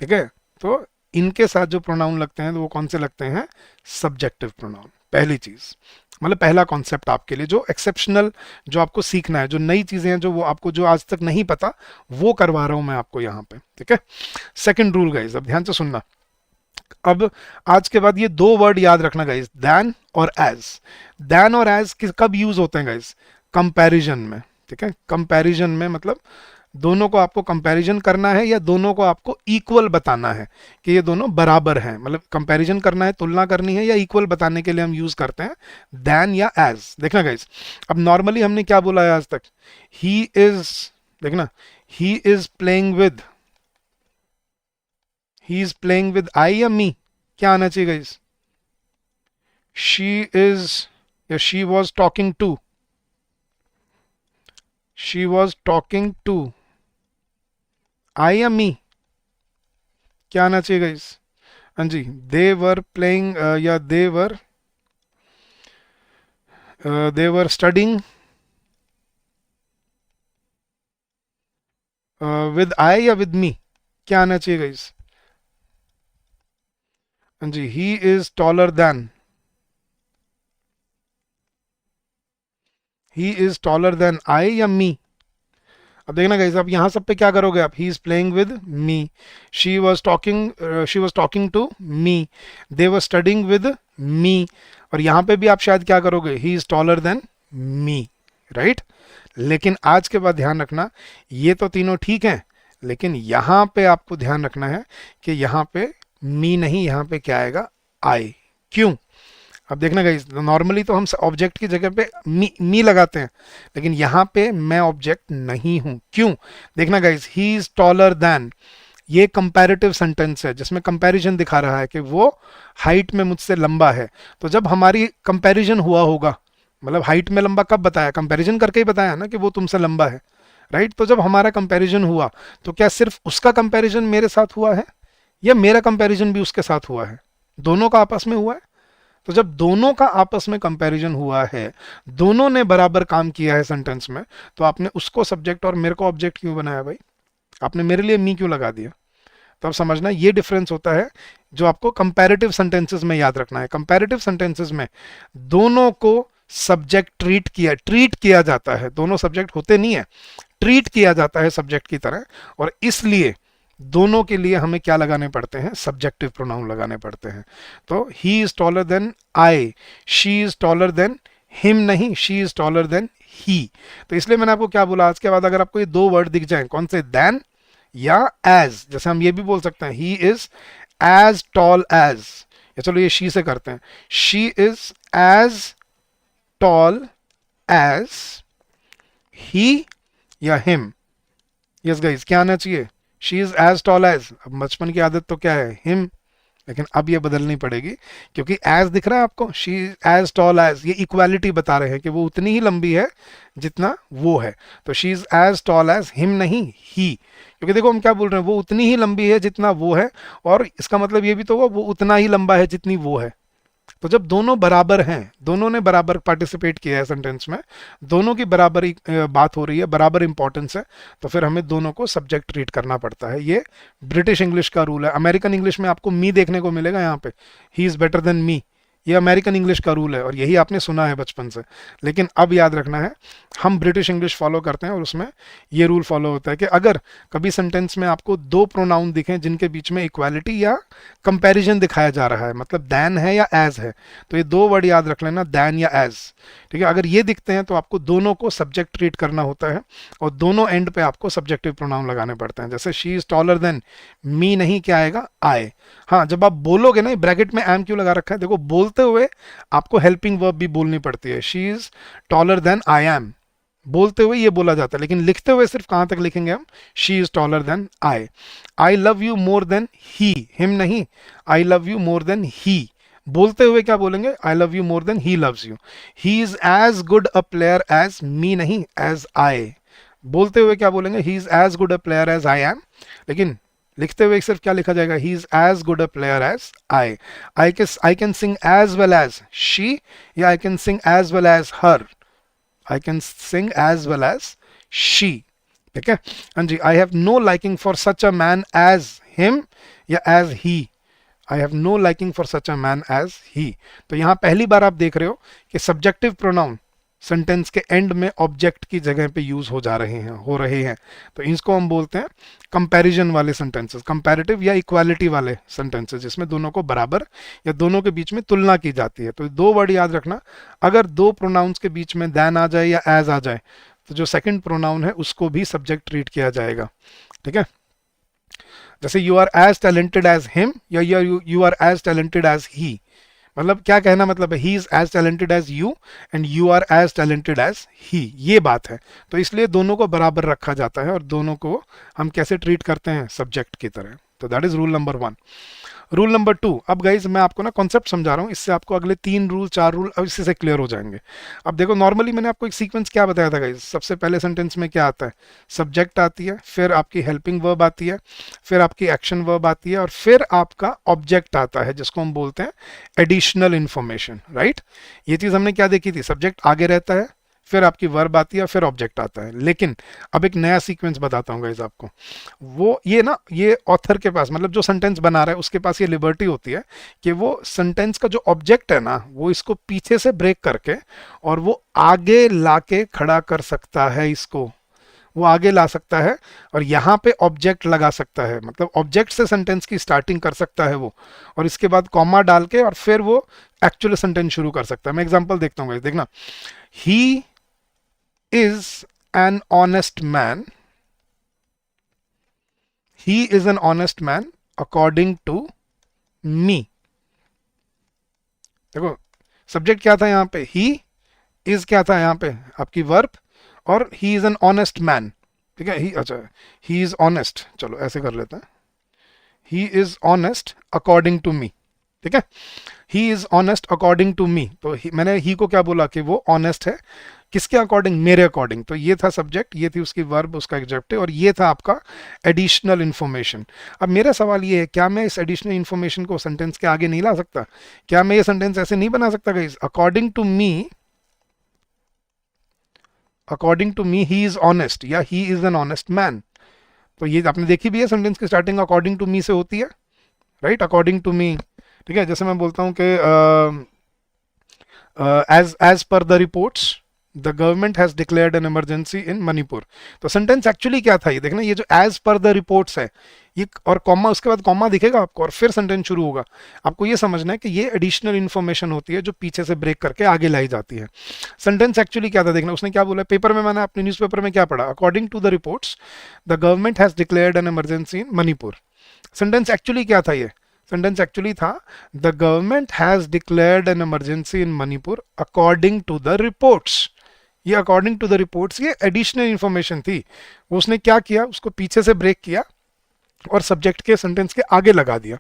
ठीक है, तो इनके साथ जो प्रोनाउन लगते हैं तो वो कौन से लगते हैं? Subjective pronoun. पहली चीज, मतलब पहला कॉन्सेप्ट आपके लिए जो एक्सेप्शनल, जो आपको सीखना है, जो नई चीजें हैं, जो वो आपको जो आज तक नहीं पता, वो करवा रहा हूं मैं आपको यहाँ पे। ठीक है, सेकंड रूल गाइस, अब ध्यान से सुनना। अब आज के बाद ये दो वर्ड याद रखना गाइस, दैन और एज। दैन और एज कब यूज होते हैं गाइस? कंपैरिजन में। ठीक है, कंपैरिजन में मतलब दोनों को आपको कंपैरिजन करना है या दोनों को आपको इक्वल बताना है कि ये दोनों बराबर हैं, मतलब कंपैरिजन करना है, तुलना करनी है, या इक्वल बताने के लिए हम यूज करते हैं देन या एज। देखना गाइस, अब नॉर्मली हमने क्या बोला है आज तक? ही इज, देखना, he is playing with I या मी, क्या आना चाहिए गाइस? शी इज या she was talking to, she was talking to I या मी, क्या आना चाहिए गाइस? हाँ जी, दे वर प्लेइंग या दे वर स्टडिंग विद आई या विद मी, क्या आना चाहिए गाइस? हाँ जी, he is taller than, he is taller than I या मी। अब देखना गाइस, आप यहाँ सब पे क्या करोगे आप? He is playing with me, she was talking to me, they were studying with me, और यहाँ पे भी आप शायद क्या करोगे? He is taller than me, right? लेकिन आज के बाद ध्यान रखना, ये तो तीनों ठीक हैं, लेकिन यहाँ पे आपको ध्यान रखना है कि यहाँ पे मी नहीं, यहाँ पे क्या आएगा? आई। क्यों? अब देखना गाइस, नॉर्मली तो हम ऑब्जेक्ट की जगह पे मी लगाते हैं, लेकिन यहाँ पे मैं ऑब्जेक्ट नहीं हूं। क्यों? देखना guys, he is taller then, ये कंपैरेटिव सेंटेंस है जिसमें कंपैरिजन दिखा रहा है कि वो हाइट में मुझसे लंबा है। तो जब हमारी कंपैरिजन हुआ होगा, मतलब हाइट में लंबा कब बताया? कंपैरिजन करके ही बताया ना कि वो तुमसे लंबा है, राइट? तो जब हमारा कंपैरिजन हुआ तो क्या सिर्फ उसका कंपैरिजन मेरे साथ हुआ है या मेरा कंपैरिजन भी उसके साथ हुआ है? दोनों का आपस में हुआ है। तो जब दोनों का आपस में कंपैरिजन हुआ है, दोनों ने बराबर काम किया है सेंटेंस में, तो आपने उसको सब्जेक्ट और मेरे को ऑब्जेक्ट क्यों बनाया भाई? आपने मेरे लिए मी क्यों लगा दिया? तो अब समझना, ये डिफरेंस होता है जो आपको कंपैरेटिव सेंटेंसेस में याद रखना है। कंपैरेटिव सेंटेंसेस में दोनों को सब्जेक्ट ट्रीट किया जाता है, दोनों सब्जेक्ट होते नहीं है, ट्रीट किया जाता है सब्जेक्ट की तरह, और इसलिए दोनों के लिए हमें क्या लगाने पड़ते हैं? सब्जेक्टिव प्रोनाउन लगाने पड़ते हैं। तो he is taller than I, she is taller than him नहीं, she is taller than he. तो इसलिए मैंने आपको क्या बोला, आज के बाद अगर आपको ये दो वर्ड दिख जाए, कौन से? देन या एज। जैसे हम ये भी बोल सकते हैं, he is as tall as, या चलो ये शी से करते हैं, she is as tall as he या हिम। यस गाइस, क्या आना चाहिए? She is as tall as. अब बचपन की आदत तो क्या है? हिम, लेकिन अब ये बदलनी पड़ेगी क्योंकि एज दिख रहा है आपको, she is as tall as, ये इक्वालिटी बता रहे हैं कि वो उतनी ही लंबी है जितना वो है। तो she is as tall as him नहीं, ही, क्योंकि देखो हम क्या बोल रहे हैं, वो उतनी ही लंबी है जितना वो है, और इसका मतलब ये भी तो वो उतना ही लंबा है जितनी वो है। तो जब दोनों बराबर हैं, दोनों ने बराबर पार्टिसिपेट किया है सेंटेंस में, दोनों की बराबर बात हो रही है, बराबर इंपॉर्टेंस है, तो फिर हमें दोनों को सब्जेक्ट ट्रीट करना पड़ता है। ये ब्रिटिश इंग्लिश का रूल है। अमेरिकन इंग्लिश में आपको मी देखने को मिलेगा यहाँ पे, he is better than me, ये अमेरिकन इंग्लिश का रूल है और यही आपने सुना है बचपन से। लेकिन अब याद रखना है, हम ब्रिटिश इंग्लिश फॉलो करते हैं और उसमें ये रूल फॉलो होता है कि अगर कभी सेंटेंस में आपको दो प्रोनाउन दिखें जिनके बीच में इक्वालिटी या कंपैरिजन दिखाया जा रहा है, मतलब दैन है या एज है, तो ये दो वर्ड याद रख लेना, दैन या एज। ठीक है, अगर ये दिखते हैं तो आपको दोनों को सब्जेक्ट ट्रीट करना होता है और दोनों एंड पे आपको सब्जेक्टिव प्रोनाउन लगाने पड़ते हैं। जैसे शी इज टॉलर देन मी, नहीं क्या आएगा, आई। हाँ, जब आप बोलोगे ना, ब्रैकेट में एम क्यों लगा रखा है, देखो बोलते हुए आपको हेल्पिंग वर्ब भी बोलनी पड़ती है। She is taller than I am, बोलते हुए ये बोला जाता है, लेकिन लिखते हुए सिर्फ कहां तक लिखेंगे हम, she is taller than I. I love you more than he, him नहीं, I love you more than he. बोलते हुए क्या बोलेंगे, I love you more than he loves you. He is as good a player as me, नहीं एज आई। बोलते हुए क्या बोलेंगे, he is as good a player as I am, लेकिन लिखते हुए सिर्फ क्या लिखा जाएगा, he is as good a player as I. I can sing as well as she, या I can sing as well as her, I can sing as well as she. ठीक है, हाँ जी। I have no liking for such a man as him या as he, I have no liking for such a man as he. तो यहां पहली बार आप देख रहे हो कि सब्जेक्टिव प्रोनाउन सेंटेंस के एंड में ऑब्जेक्ट की जगह पे यूज हो रहे हैं। तो इसको हम बोलते हैं कंपैरिजन वाले सेंटेंसेस, कंपैरेटिव या इक्वालिटी वाले सेंटेंसेस, जिसमें दोनों को बराबर या दोनों के बीच में तुलना की जाती है। तो दो वर्ड याद रखना, अगर दो प्रोनाउंस के बीच में दैन आ जाए या एज आ जाए, तो जो सेकंड प्रोनाउन है उसको भी सब्जेक्ट ट्रीट किया जाएगा। ठीक है, जैसे you are as talented as him या you are as talented as he, मतलब क्या कहना, मतलब है he is as talented as you and you are as talented as he, ये बात है। तो इसलिए दोनों को बराबर रखा जाता है और दोनों को हम कैसे ट्रीट करते हैं, सब्जेक्ट की तरह। तो that is rule number 1। Rule number 2, अब गाइज मैं आपको ना कॉन्सेप्ट समझा रहा हूँ, इससे आपको अगले 3 रूल 4 रूल अब इससे क्लियर हो जाएंगे। अब देखो, नॉर्मली मैंने आपको एक सीक्वेंस क्या बताया था गाइज, सबसे पहले सेंटेंस में क्या आता है, सब्जेक्ट आती है, फिर आपकी हेल्पिंग वर्ब आती है, फिर आपकी एक्शन वर्ब आती है और फिर आपका ऑब्जेक्ट आता है, जिसको हम बोलते हैं एडिशनल इंफॉर्मेशन। राइट, ये चीज हमने क्या देखी थी, सब्जेक्ट आगे रहता है, फिर आपकी वर्ब आती है, फिर ऑब्जेक्ट आता है। लेकिन अब एक नया सीक्वेंस बताता हूँ गाइस आपको, वो ये ना, ये ऑथर के पास, मतलब जो सेंटेंस बना रहा है उसके पास ये लिबर्टी होती है कि वो सेंटेंस का जो ऑब्जेक्ट है ना, वो इसको पीछे से ब्रेक करके और वो आगे लाके खड़ा कर सकता है, इसको वो आगे ला सकता है और यहाँ पे ऑब्जेक्ट लगा सकता है, मतलब ऑब्जेक्ट से सेंटेंस की स्टार्टिंग कर सकता है वो, और इसके बाद कॉमा डाल के और फिर वो एक्चुअल सेंटेंस शुरू कर सकता है। मैं एग्जांपल देखता हूँ, देखना, ही is an honest man, he is an honest man according to me। देखो, सब्जेक्ट क्या था यहाँ पे, ही, इज क्या था यहाँ पे, आपकी वर्ब, और ही इज एन ऑनेस्ट मैन। ठीक है, ही, अच्छा, ही इज ऑनेस्ट, चलो ऐसे कर लेते हैं, he is honest according to me. ठीक है, he is honest according to me, तो मैंने ही को क्या बोला कि वो ऑनेस्ट है, किसके अकॉर्डिंग, मेरे अकॉर्डिंग। तो ये था सब्जेक्ट, ये थी उसकी वर्ब, उसका एडजेक्टिव, और ये था आपका एडिशनल इंफॉर्मेशन। अब मेरा सवाल ये है, क्या मैं इस एडिशनल इंफॉर्मेशन को सेंटेंस के आगे नहीं ला सकता, क्या मैं ये सेंटेंस ऐसे नहीं बना सकता guys, according to me, according to me he is honest या he is an honest man. तो ये आपने देखी भी है, सेंटेंस की स्टार्टिंग अकॉर्डिंग टू मी से होती है, राइट, अकॉर्डिंग टू मी। ठीक है, जैसे मैं बोलता हूँ कि as per the reports the government has declared an emergency in Manipur. तो सेंटेंस एक्चुअली क्या था, ये देखना, ये जो एज पर द रिपोर्ट्स है, ये और कॉमा, उसके बाद कॉमा दिखेगा आपको और फिर सेंटेंस शुरू होगा। आपको ये समझना है कि ये एडिशनल इंफॉर्मेशन होती है जो पीछे से ब्रेक करके आगे लाई जाती है। सेंटेंस एक्चुअली क्या था, देखना, उसने क्या बोला पेपर में, मैंने अपने न्यूज़पेपर में क्या पढ़ा, according to the reports the government has declared an emergency in Manipur. Sentence actually क्या था, ये सेंटेंस एक्चुअली था the government has declared an emergency in Manipur according to the reports. ये अकॉर्डिंग टू द रिपोर्ट्स ये एडिशनल इंफॉर्मेशन थी, वो उसने क्या किया, उसको पीछे से ब्रेक किया और सब्जेक्ट के सेंटेंस के आगे लगा दिया।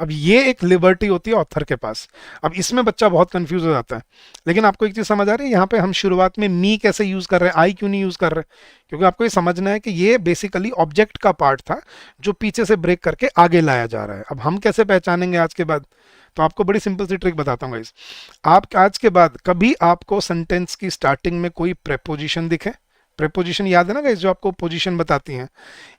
अब ये एक लिबर्टी होती है ऑथर के पास। अब इसमें बच्चा बहुत कंफ्यूज हो जाता है। लेकिन आपको एक चीज समझ आ रही है, यहाँ पे हम शुरुआत में मी कैसे यूज कर रहे हैं, आई क्यों नहीं यूज कर रहे? क्योंकि आपको ये समझना है कि ये बेसिकली ऑब्जेक्ट का पार्ट था जो पीछे से ब्रेक करके आगे लाया जा रहा है। अब हम कैसे पहचानेंगे आज के बाद? तो आपको बड़ी सिंपल सी ट्रिक बताता हूँ गाइस। आप आज के बाद कभी आपको सेंटेंस की स्टार्टिंग में कोई प्रेपोजिशन दिखे, प्रेपोजिशन याद है ना गाइस, जो आपको पोजीशन बताती हैं,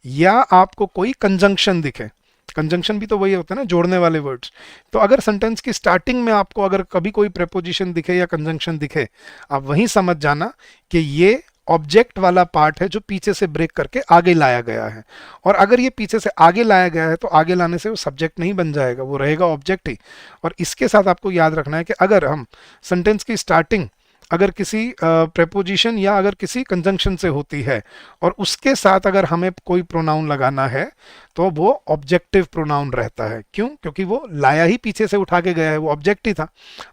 या आपको कोई कंजंक्शन दिखे, कंजंक्शन भी तो वही होता है ना, जोड़ने वाले वर्ड्स। तो अगर सेंटेंस की स्टार्टिंग में आपको अगर कभी कोई प्रेपोजिशन दिखे या कंजंक्शन दिखे, आप वहीं समझ जाना कि ये ऑब्जेक्ट वाला पार्ट है जो पीछे से ब्रेक करके आगे लाया गया है। और अगर ये पीछे से आगे लाया गया है तो आगे लाने से वो सब्जेक्ट नहीं बन जाएगा, वो रहेगा ऑब्जेक्ट ही। और इसके साथ आपको याद रखना है कि अगर हम सेंटेंस की स्टार्टिंग अगर किसी प्रेपोजिशन या अगर किसी कंजंक्शन से होती है और उसके साथ अगर हमें कोई प्रोनाउन लगाना है तो वो ऑब्जेक्टिव प्रोनाउन रहता है। क्यों? क्योंकि वो लाया ही पीछे से उठा के गया है, वो ऑब्जेक्ट ही था।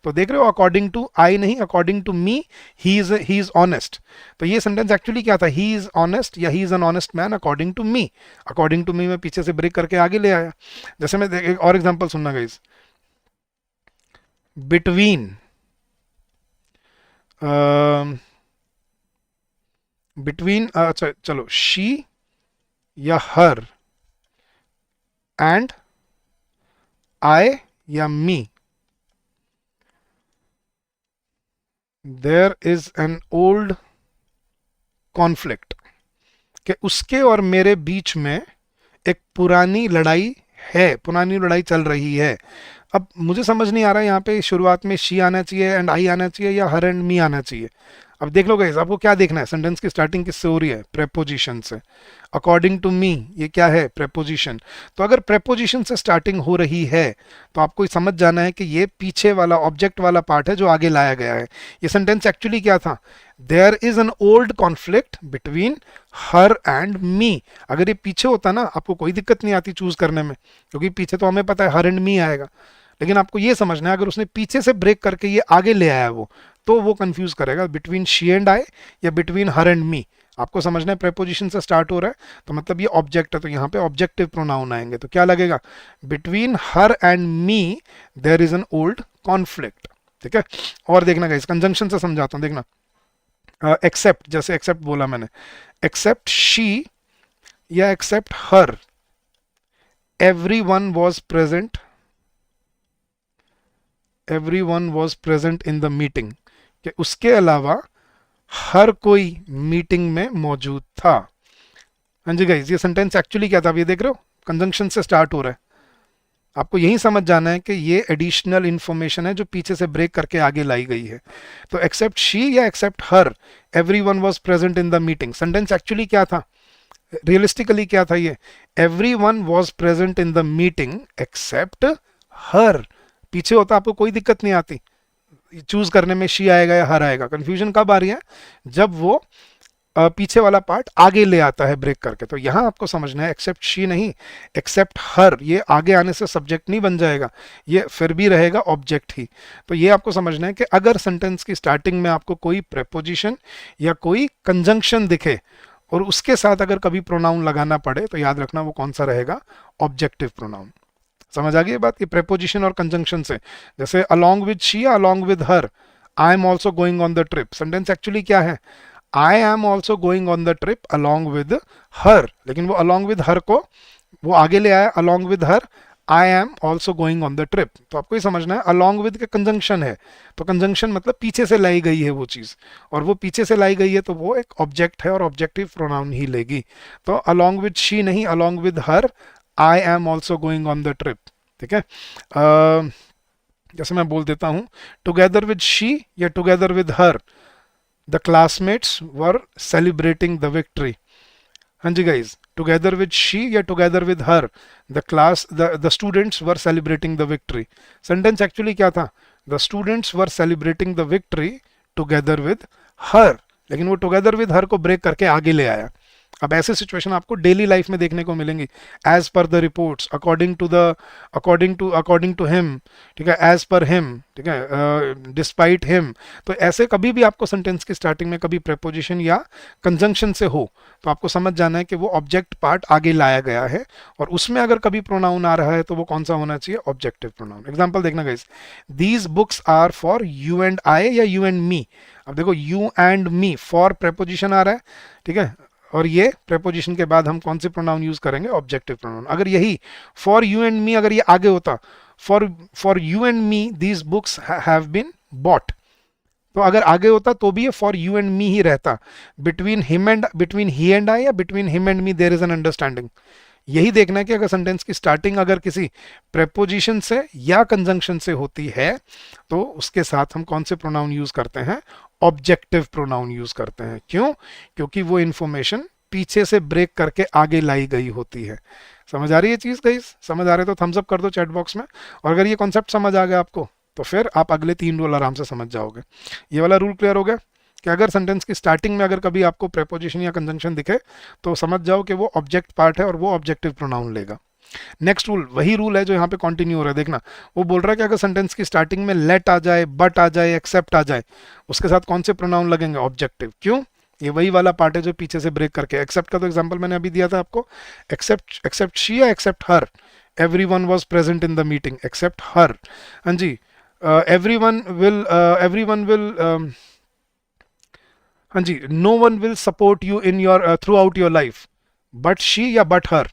तो देख रहे हो, अकॉर्डिंग टू आई नहीं, according to me he is honest. तो ये सेंटेंस एक्चुअली क्या था? ही इज ऑनेस्ट या he is an honest man according to me. According to me में पीछे से ब्रेक करके आगे ले आया। जैसे मैं एक और एग्जाम्पल सुनना गाइस, बिटवीन बिटवीन अच्छा चलो, शी या हर एंड आई या me, there is an old conflict, कि उसके और मेरे बीच में एक पुरानी लड़ाई है, पुरानी लड़ाई चल रही है। अब मुझे समझ नहीं आ रहा है यहाँ पे शुरुआत में शी आना चाहिए एंड आई आना चाहिए या हर एंड मी आना चाहिए। अब देख लो गाइस, आपको क्या देखना है, सेंटेंस की स्टार्टिंग किससे हो रही है? प्रेपोजिशन से। अकॉर्डिंग टू मी ये क्या है? प्रेपोजिशन। तो अगर प्रेपोजिशन से स्टार्टिंग हो रही है तो आपको समझ जाना है कि ये पीछे वाला ऑब्जेक्ट वाला पार्ट है जो आगे लाया गया है। ये सेंटेंस एक्चुअली क्या था? There is an old conflict between her and me. अगर ये पीछे होता ना, आपको कोई दिक्कत नहीं आती चूज करने में, क्योंकि पीछे तो हमें पता है हर एंड मी आएगा। लेकिन आपको ये समझना है, अगर उसने पीछे से ब्रेक करके ये आगे ले आया वो, तो वो कंफ्यूज करेगा बिटवीन शी एंड आई या बिटवीन हर एंड मी। आपको समझना है प्रेपोजिशन से स्टार्ट हो रहा है तो मतलब ये ऑब्जेक्ट है, तो यहाँ पे ऑब्जेक्टिव प्रोनाउन आएंगे। तो क्या लगेगा? Between her and me there is an old conflict. ठीक है, और देखना गाइस, कंजंक्शन से समझाता हूँ, देखना। एक्सेप्ट, जैसे एक्सेप्ट बोला मैंने, एक्सेप्ट शी या except her, everyone was present, everyone was present in the meeting, कि उसके अलावा हर कोई मीटिंग में मौजूद था। हाँ जी गाइस, ये सेंटेंस एक्चुअली क्या था? अब ये देख रहे हो, कंजंक्शन से स्टार्ट हो रहा है। आपको यही समझ जाना है कि ये एडिशनल इंफॉर्मेशन है जो पीछे से ब्रेक करके आगे लाई गई है। तो एक्सेप्ट शी या except her, everyone was present in the meeting, sentence actually क्या था? रियलिस्टिकली क्या था ये? Everyone was present in the meeting except her. पीछे होता आपको कोई दिक्कत नहीं आती चूज करने में, शी आएगा या हर आएगा। कंफ्यूजन कब आ रही है? जब वो पीछे वाला पार्ट आगे ले आता है ब्रेक करके। तो यहां आपको समझना है एक्सेप्ट शी नहीं, एक्सेप्ट हर, ये आगे आने से सब्जेक्ट नहीं बन जाएगा, ये फिर भी रहेगा ऑब्जेक्ट ही। तो ये आपको समझना है कि अगर सेंटेंस की स्टार्टिंग में आपको कोई प्रेपोजिशन या कोई कंजंक्शन दिखे और उसके साथ अगर कभी प्रोनाउन लगाना पड़े तो याद रखना वो कौन सा रहेगा? Objective pronoun. समझ आ गई ये बात? ये प्रेपोजिशन और कंजंक्शन से, जैसे along with she, along with her, I am also going on the trip, sentence actually क्या है? I am also going on the trip along with her, लेकिन वो अलोंग विद हर को वो आगे ले आया, along with her I am also going on the trip. तो आपको ये समझना है अलोंग विद का कंजंक्शन है, तो कंजंक्शन मतलब पीछे से लाई गई है वो चीज, और वो पीछे से लाई गई है तो वो एक ऑब्जेक्ट है और ऑब्जेक्टिव प्रोनाउन ही लेगी। तो अलोंग विद शी नहीं, along with her I am also going on the trip. ठीक है, जैसे मैं बोल देता हूं, टुगेदर विद शी या together with her the classmates were celebrating the victory. हाँ जी गाइज, टुगेदर विद शी या together with her the students were celebrating the victory. Sentence actually क्या था? The students were celebrating the victory together with her, लेकिन वो टुगेदर विद हर को ब्रेक करके आगे ले आया। अब ऐसे सिचुएशन आपको डेली लाइफ में देखने को मिलेंगी। As per the reports, according to him, ठीक है, एज पर हिम, ठीक है, डिस्पाइट हिम। तो ऐसे कभी भी आपको सेंटेंस की स्टार्टिंग में कभी प्रेपोजिशन या कंजंक्शन से हो तो आपको समझ जाना है कि वो ऑब्जेक्ट पार्ट आगे लाया गया है, और उसमें अगर कभी प्रोनाउन आ रहा है तो वो कौन सा होना चाहिए, ऑब्जेक्टिव प्रोनाउन। एग्जांपल देखना guys, these books are for you and I या यू एंड मी। अब देखो you and me, for preposition आ रहा है, ठीक है, और ये प्रेपोजिशन के बाद हम कौन से प्रोनाउन यूज करेंगे, ऑब्जेक्टिव प्रोनाउन। अगर यही फॉर यू एंड मी अगर ये आगे होता, for you and me these books have been bought, तो अगर आगे होता तो भी ये फॉर यू एंड मी ही रहता। बिटवीन ही एंड आई या between him and me there is an understanding. यही देखना है कि अगर सेंटेंस की स्टार्टिंग अगर किसी प्रेपोजिशन से या कंजंक्शन से होती है तो उसके साथ हम कौन से प्रोनाउन यूज करते हैं, ऑब्जेक्टिव प्रोनाउन यूज करते हैं। क्यों? क्योंकि वो इंफॉर्मेशन पीछे से ब्रेक करके आगे लाई गई होती है। समझ आ रही है चीज गाइस? समझ आ रहे तो थम्स अप कर दो चैट बॉक्स में। और अगर ये कॉन्सेप्ट समझ आ गया आपको तो फिर आप अगले 3 रूल आराम से समझ जाओगे। ये वाला रूल क्लियर हो गया कि अगर सेंटेंस की स्टार्टिंग में अगर कभी आपको प्रेपोजिशन या कंजंक्शन दिखे तो समझ जाओ कि वो ऑब्जेक्ट पार्ट है और वो ऑब्जेक्टिव प्रोनाउन लेगा। नेक्स्ट रूल वही रूल है जो यहाँ पे कंटिन्यू हो रहा है। देखना, वो बोल रहा है कि अगर सेंटेंस की स्टार्टिंग में लेट आ जाए, बट आ जाए, एक्सेप्ट आ जाए, उसके साथ कौन से प्रोनाउन लगेंगे, ऑब्जेक्टिव। क्यों? ये वही वाला पार्ट है जो पीछे से ब्रेक करके, एक्सेप्ट का तो एग्जांपल मैंने अभी दिया था आपको, एक्सेप्ट शी या except her, everyone was present in the meeting, except her. हाँ जी, एवरीवन विल हाँ जी, no one will support you in your throughout your life, but she या बट हर।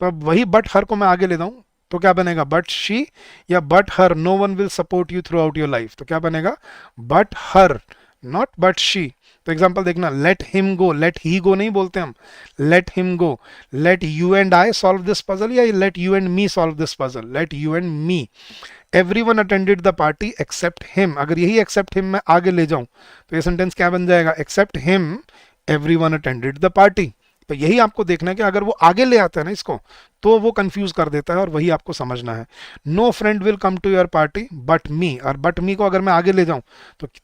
तो अब वही बट हर को मैं आगे लेता हूं तो क्या बनेगा, बट शी या but her, no one will support you throughout your life, तो क्या बनेगा, but her, not but she. तो एग्जांपल देखना, let him go, let he go नहीं बोलते हम, let him go, let you and I solve this puzzle या let you and me solve this puzzle, let you and me. Everyone attended the party except him, अगर यही एक्सेप्ट हिम मैं आगे ले जाऊं तो ये सेंटेंस क्या बन जाएगा, except him everyone attended the party. तो यही आपको देखना है कि अगर वो आगे ले आता है ना इसको तो वो कंफ्यूज कर देता है, और वही आपको समझना है। No friend will come to your party but me, और बट मी को अगर मैं आगे ले जाऊं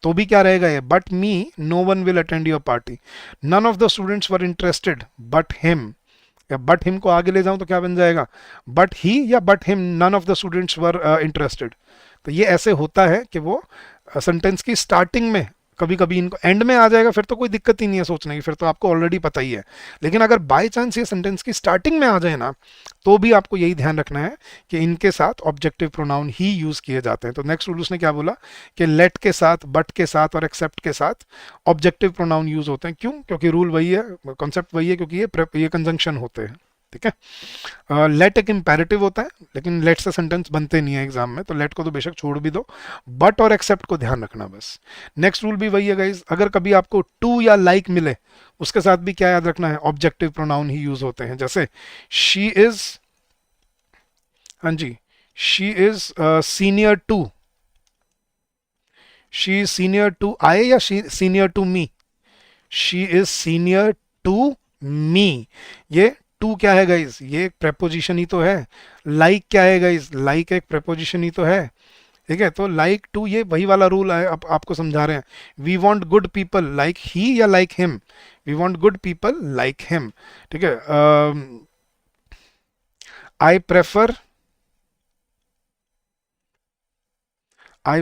तो भी क्या रहेगा ये, but me no one will attend your party. None of the students were interested but him, या बट हिम को आगे ले जाऊं तो क्या बन जाएगा, बट ही या but him, none of the students were interested. तो ये ऐसे होता है कि वो सेंटेंस की स्टार्टिंग में कभी कभी इनको, एंड में आ जाएगा फिर तो कोई दिक्कत ही नहीं है सोचने की, फिर तो आपको ऑलरेडी पता ही है। लेकिन अगर बाय चांस ये सेंटेंस की स्टार्टिंग में आ जाए ना तो भी आपको यही ध्यान रखना है कि इनके साथ ऑब्जेक्टिव प्रोनाउन ही यूज किए जाते हैं। तो नेक्स्ट रूल उसने क्या बोला कि लेट के साथ, बट के साथ और एक्सेप्ट के साथ ऑब्जेक्टिव प्रोनाउन यूज होते हैं। क्यों? क्योंकि रूल वही है, कॉन्सेप्ट वही है, क्योंकि ये कंजंक्शन होते हैं। ठीक है, लेट एक इंपेरेटिव होता है लेकिन लेट से सेंटेंस बनते नहीं है एग्जाम में, तो लेट को तो बेशक छोड़ भी दो, बट और एक्सेप्ट को ध्यान रखना बस। नेक्स्ट रूल भी वही है गाइज, अगर कभी आपको टू या लाइक मिले उसके साथ भी क्या याद रखना है, ऑब्जेक्टिव प्रोनाउन ही यूज होते हैं। जैसे शी इज, हाँ जी, she is senior to, she is senior to I या senior to me, she is senior to me. ये टू क्या है गाइज, ये एक प्रेपोजिशन ही तो है। लाइक क्या है गाइज, लाइक एक प्रेपोजिशन ही तो है। ठीक है, तो लाइक टू ये वही वाला रूल है, अब आपको समझा रहे हैं। We want good people like he या like him, we want good people like him. ठीक है, I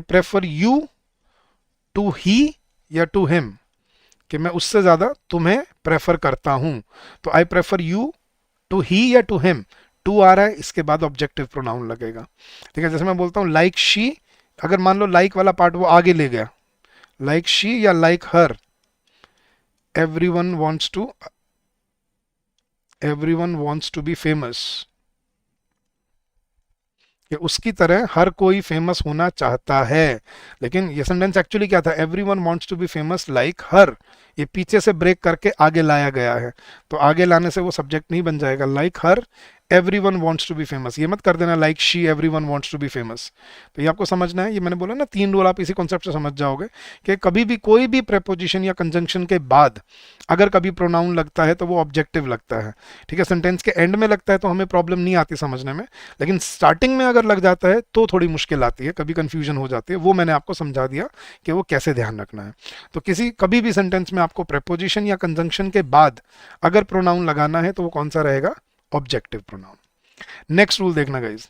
prefer you to he या टू हिम, कि मैं उससे ज्यादा तुम्हें प्रेफर करता हूं। तो आई प्रेफर यू टू ही या टू हिम, टू आ रहा है इसके बाद ऑब्जेक्टिव प्रोनाउन लगेगा। ठीक है, जैसे मैं बोलता हूँ लाइक शी, अगर मान लो लाइक वाला पार्ट वो आगे ले गया, लाइक शी या like her, everyone wants to be famous, कि उसकी तरह हर कोई फेमस होना चाहता है। लेकिन ये सेंटेंस एक्चुअली क्या था, everyone wants to be famous like her, ये पीछे से ब्रेक करके आगे लाया गया है। तो आगे लाने से वो सब्जेक्ट नहीं बन जाएगा, like her everyone wants to be famous, ये मत कर देना like she everyone wants to be famous। तो ये आपको समझना है, ये मैंने बोला ना 3 रूल आप इसी कॉन्सेप्ट से समझ जाओगे कि कभी भी कोई भी प्रेपोजिशन या कंजंक्शन के बाद अगर कभी प्रोनाउन लगता है तो वो ऑब्जेक्टिव लगता है, ठीक है। सेंटेंस के एंड में लगता है तो हमें प्रॉब्लम नहीं आती समझने में, लेकिन स्टार्टिंग में अगर लग जाता है तो थोड़ी मुश्किल आती है, कभी कंफ्यूजन हो जाती है। वो मैंने आपको समझा दिया कि वो कैसे ध्यान रखना है। तो कभी भी सेंटेंस में आपको प्रेपोजिशन या कंजंक्शन के बाद अगर प्रोनाउन लगाना है तो वो कौन सा रहेगा, ऑब्जेक्टिव प्रोनाउन। नेक्स्ट रूल देखना गाइस,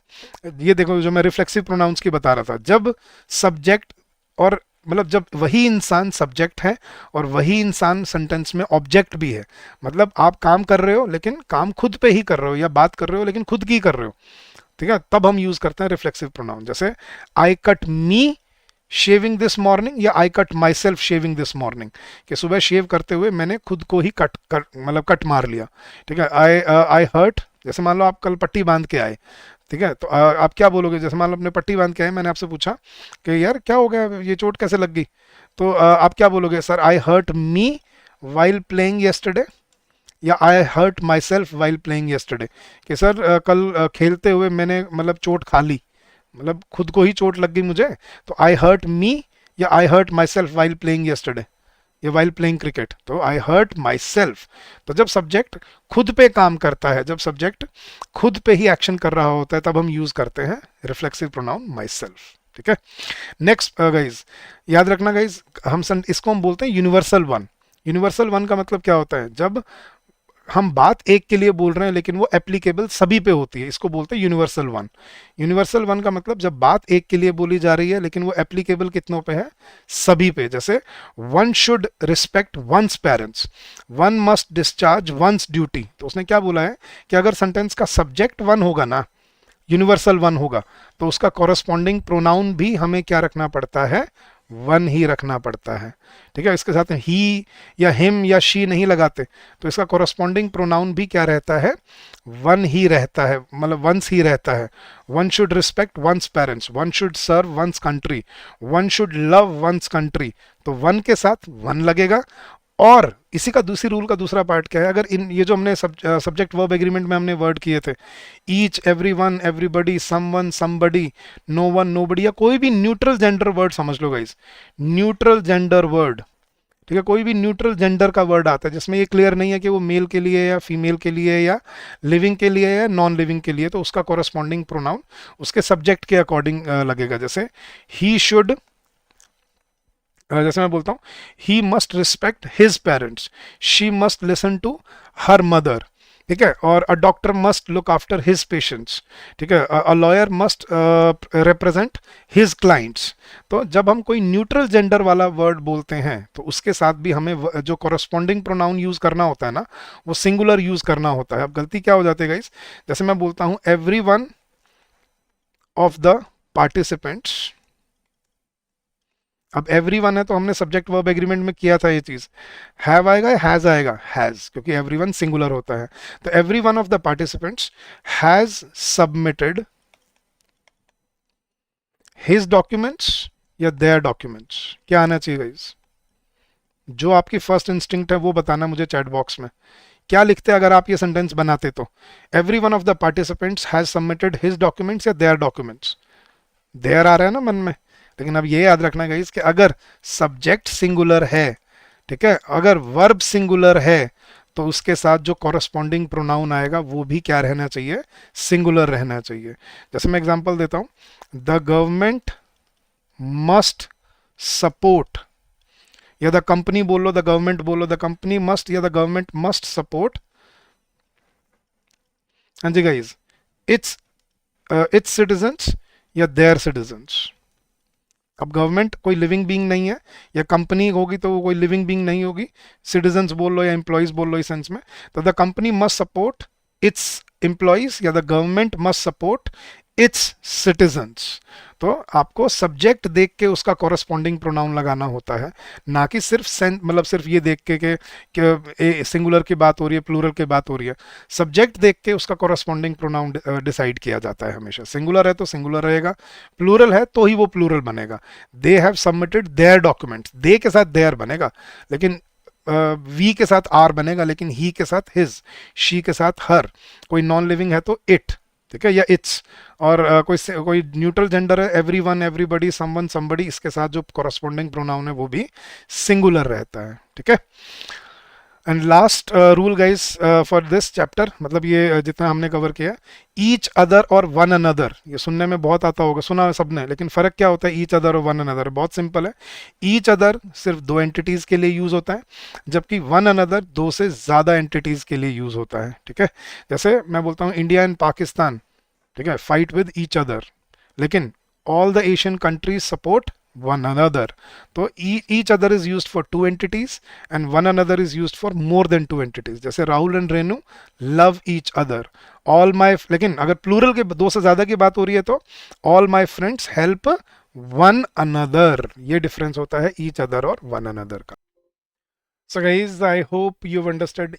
ये देखो जो मैं रिफ्लेक्सिव प्रोनाउंस की बता रहा था, जब सब्जेक्ट और मतलब जब वही इंसान सब्जेक्ट है और वही इंसान सेंटेंस में ऑब्जेक्ट भी है, मतलब आप काम कर रहे हो लेकिन काम खुद पे ही कर रहे हो, या बात कर रहे हो लेकिन खुद की कर रहे हो, ठीक है, तब हम यूज करते हैं रिफ्लेक्सिव प्रोनाउन। जैसे I cut me shaving this morning, या I cut myself shaving this morning, कि सुबह शेव करते हुए मैंने खुद को ही मतलब कट मार लिया, ठीक है। आई हर्ट, जैसे मान लो आप कल पट्टी बांध के आए, ठीक है, तो आप क्या बोलोगे, जैसे मान लो अपने पट्टी बांध के आए, मैंने आपसे पूछा कि यार क्या हो गया, ये चोट कैसे लग गई, तो आप क्या बोलोगे, sir I hurt me while playing yesterday, या I hurt myself while playing yesterday, कि सर कल खेलते हुए मैंने मतलब चोट खा ली, मतलब खुद को ही चोट लग गई मुझे, तो आई हर्ट मी या I hurt myself while playing yesterday, या वाइल प्लेइंग क्रिकेट, तो आई हर्ट माई सेल्फ। तो जब सब्जेक्ट खुद पे काम करता है, जब सब्जेक्ट खुद पे ही एक्शन कर रहा होता है, तब हम यूज करते हैं रिफ्लेक्सिव प्रोनाउन माई सेल्फ, ठीक है। नेक्स्ट गाइज याद रखना गाइज, इसको हम बोलते हैं यूनिवर्सल वन। यूनिवर्सल वन का मतलब क्या होता है, जब हम बात एक के लिए बोल रहे हैं लेकिन वो एप्लीकेबल सभी पे होती है, इसको बोलते हैं यूनिवर्सल वन। यूनिवर्सल वन का मतलब जब बात एक के लिए बोली जा रही है लेकिन वो एप्लीकेबल कितनों पे है, सभी पे। जैसे one should respect one's parents, one must discharge one's duty, तो उसने क्या बोला है कि अगर सेंटेंस का सब्जेक्ट वन होगा ना, यूनिवर्सल वन होगा, तो उसका कॉरस्पॉन्डिंग प्रोनाउन भी हमें क्या रखना पड़ता है, वन ही रखना पड़ता है, ठीक है। इसके साथ ही या हिम या शी नहीं लगाते, तो इसका कॉरस्पॉन्डिंग प्रोनाउन भी क्या रहता है, वन ही रहता है, मतलब वंस ही रहता है। One should respect one's parents, one should serve one's country, one should love one's country, तो वन के साथ वन लगेगा। और इसी का दूसरी रूल का दूसरा पार्ट क्या है, अगर इन ये जो हमने सब्जेक्ट वर्ब एग्रीमेंट में हमने वर्ड किए थे, each, everyone, everybody, someone, somebody, no one, nobody, या कोई भी न्यूट्रल जेंडर वर्ड समझ लो गाइस, न्यूट्रल जेंडर वर्ड, ठीक है, कोई भी न्यूट्रल जेंडर का वर्ड आता है जिसमें ये क्लियर नहीं है कि वो मेल के लिए या फीमेल के लिए या लिविंग के लिए या नॉन लिविंग के लिए, तो उसका कॉरस्पॉन्डिंग प्रोनाउन उसके सब्जेक्ट के अकॉर्डिंग लगेगा। जैसे ही शुड, जैसे मैं बोलता हूँ he must respect his parents, she must listen to her mother, ठीक है, और a doctor must look after his patients, ठीक है, a lawyer must represent his clients. तो जब हम कोई न्यूट्रल जेंडर वाला वर्ड बोलते हैं तो उसके साथ भी हमें जो कॉरस्पॉन्डिंग प्रोनाउन यूज करना होता है ना, वो सिंगुलर यूज करना होता है। अब गलती क्या हो जाती है गाइस, जैसे मैं बोलता हूँ every one of the participants, अब एवरी वन है तो हमने सब्जेक्ट वर्ब एग्रीमेंट में किया था ये चीज, हैव आएगा या हैज आएगा, हैज, क्योंकि एवरी वन सिंगुलर होता है। तो every one of the participants has submitted his documents या देयर डॉक्यूमेंट्स। क्या आना चाहिए गाइस, जो आपकी फर्स्ट इंस्टिंक्ट है वो बताना मुझे चैट बॉक्स में, क्या लिखते अगर आप ये सेंटेंस बनाते। तो every one of the participants has submitted his documents या देयर डॉक्यूमेंट्स, देयर आ रहा है ना मन में, लेकिन अब ये याद रखना गाइस कि अगर सब्जेक्ट सिंगुलर है, ठीक है, अगर वर्ब सिंगुलर है, तो उसके साथ जो कॉरस्पॉन्डिंग प्रोनाउन आएगा वो भी क्या रहना चाहिए, सिंगुलर रहना चाहिए। जैसे मैं एग्जांपल देता हूं, द गवर्नमेंट मस्ट सपोर्ट, या द कंपनी बोल लो, द गवर्नमेंट बोलो, द कंपनी मस्ट या द गवर्नमेंट मस्ट सपोर्ट, हाँ जी गाइस, इट्स सिटीजन्स या देयर सिटीजन्स। अब गवर्नमेंट कोई लिविंग बीइंग नहीं है, या कंपनी होगी तो वो कोई लिविंग बीइंग नहीं होगी, सिटीजन्स बोल लो या एम्प्लॉइज बोल लो इस सेंस में। तो the company must support its employees या the government must support its citizens. तो आपको सब्जेक्ट देख के उसका कॉरस्पॉन्डिंग प्रोनाउन लगाना होता है, ना कि सिर्फ मतलब सिर्फ ये देख के सिंगुलर की बात हो रही है, प्लूरल की बात हो रही है। सब्जेक्ट देख के उसका कॉरस्पॉन्डिंग प्रोनाउन डिसाइड किया जाता है हमेशा। सिंगुलर है तो सिंगुलर रहेगा, प्लूरल है तो ही वो प्लूरल बनेगा। They have submitted their documents, they के साथ देयर बनेगा, लेकिन वी के साथ आर बनेगा, लेकिन ही के साथ हिज, शी के साथ हर, कोई नॉन लिविंग है तो इट, ठीक है, या इट्स, और कोई न्यूट्रल जेंडर है, every one, everybody, someone, somebody, इसके साथ जो कोरस्पॉन्डिंग प्रोनाउन है वो भी सिंगुलर रहता है, ठीक है। And last rule guys for this chapter, मतलब ये जितना हमने कवर किया, ईच अदर और वन अनदर, ये सुनने में बहुत आता होगा, सुना है सबने, लेकिन फर्क क्या होता है ईच अदर और वन अनदर? बहुत सिंपल है। ईच अदर सिर्फ दो एंटिटीज के लिए यूज होता है, जबकि वन अनदर दो से ज्यादा एंटिटीज के लिए यूज होता है, ठीक है। जैसे मैं बोलता हूँ इंडिया एंड पाकिस्तान, ठीक है, फाइट विद ईच अदर, लेकिन all the Asian countries support one another. तो each other is used for two entities and one another is used for more than two entities. जैसे Rahul and Renu love each other. All my, लेकिन अगर प्लूरल के दो से ज्यादा की बात हो रही है तो all my friends help one another. ये डिफरेंस होता है each other और one another का। So guys, I hope you've understood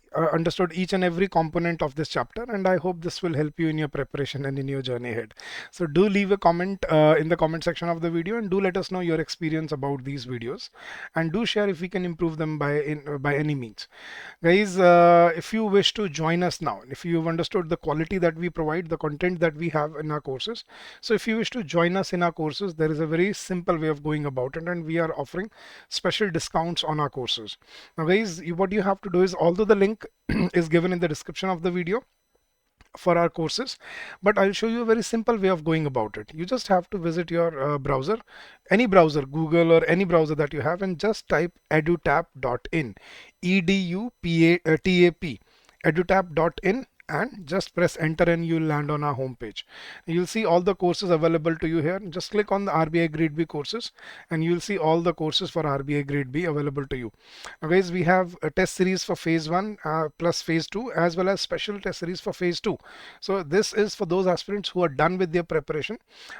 each and every component of this chapter, and I hope this will help you in your preparation and in your journey ahead. So do leave a comment in the comment section of the video, and do let us know your experience about these videos, and do share if we can improve them by any means. Guys, if you wish to join us now, if you've understood the quality that we provide, the content that we have in our courses, so if you wish to join us in our courses, there is a very simple way of going about it, and we are offering special discounts on our courses. Now guys, what you have to do is, although the link is given in the description of the video for our courses, but I'll show you a very simple way of going about it. You just have to visit your browser, any browser, Google or any browser that you have, and just type edutap.in, EDUPATAP, edutap.in, and just press enter and you'll land on our homepage. You'll see all the courses available to you here. Just click on the RBI Grade B courses and you'll see all the courses for RBI Grade B available to you. Now guys, we have a test series for phase 1 plus phase 2, as well as special test series for phase 2. So this is for those aspirants who are done with their preparation.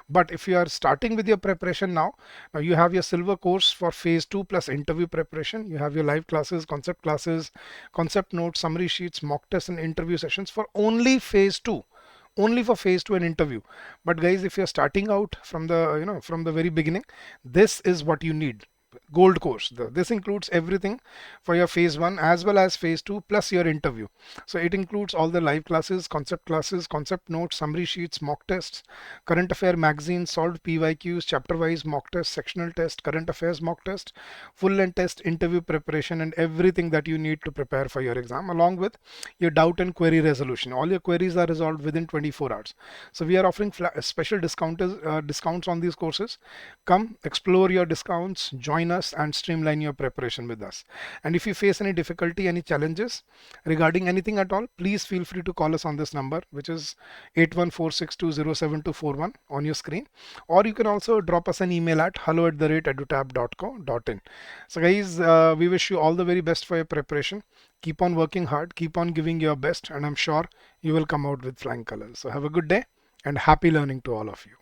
But if you are starting with your preparation now you have your silver course for phase 2 plus interview preparation. You have your live classes, concept notes, summary sheets, mock tests and interview sessions for only phase 2, only for phase 2 and interview. But guys, if you're starting out from the from the very beginning, this is what you need. Gold course. This includes everything for your phase 1 as well as phase 2 plus your interview. So it includes all the live classes, concept notes, summary sheets, mock tests, current affair magazine, solved PYQs, chapter wise mock test, sectional test, current affairs mock test, full length test, interview preparation, and everything that you need to prepare for your exam, along with your doubt and query resolution. All your queries are resolved within 24 hours. So we are offering special discounts on these courses. Come explore your discounts, join us and streamline your preparation with us. And if you face any difficulty, any challenges regarding anything at all, please feel free to call us on this number, which is 8146207241 on your screen, or you can also drop us an email at hello@edutap.co.in. So guys, we wish you all the very best for your preparation. Keep on working hard, keep on giving your best, and I'm sure you will come out with flying colors. So have a good day and happy learning to all of you.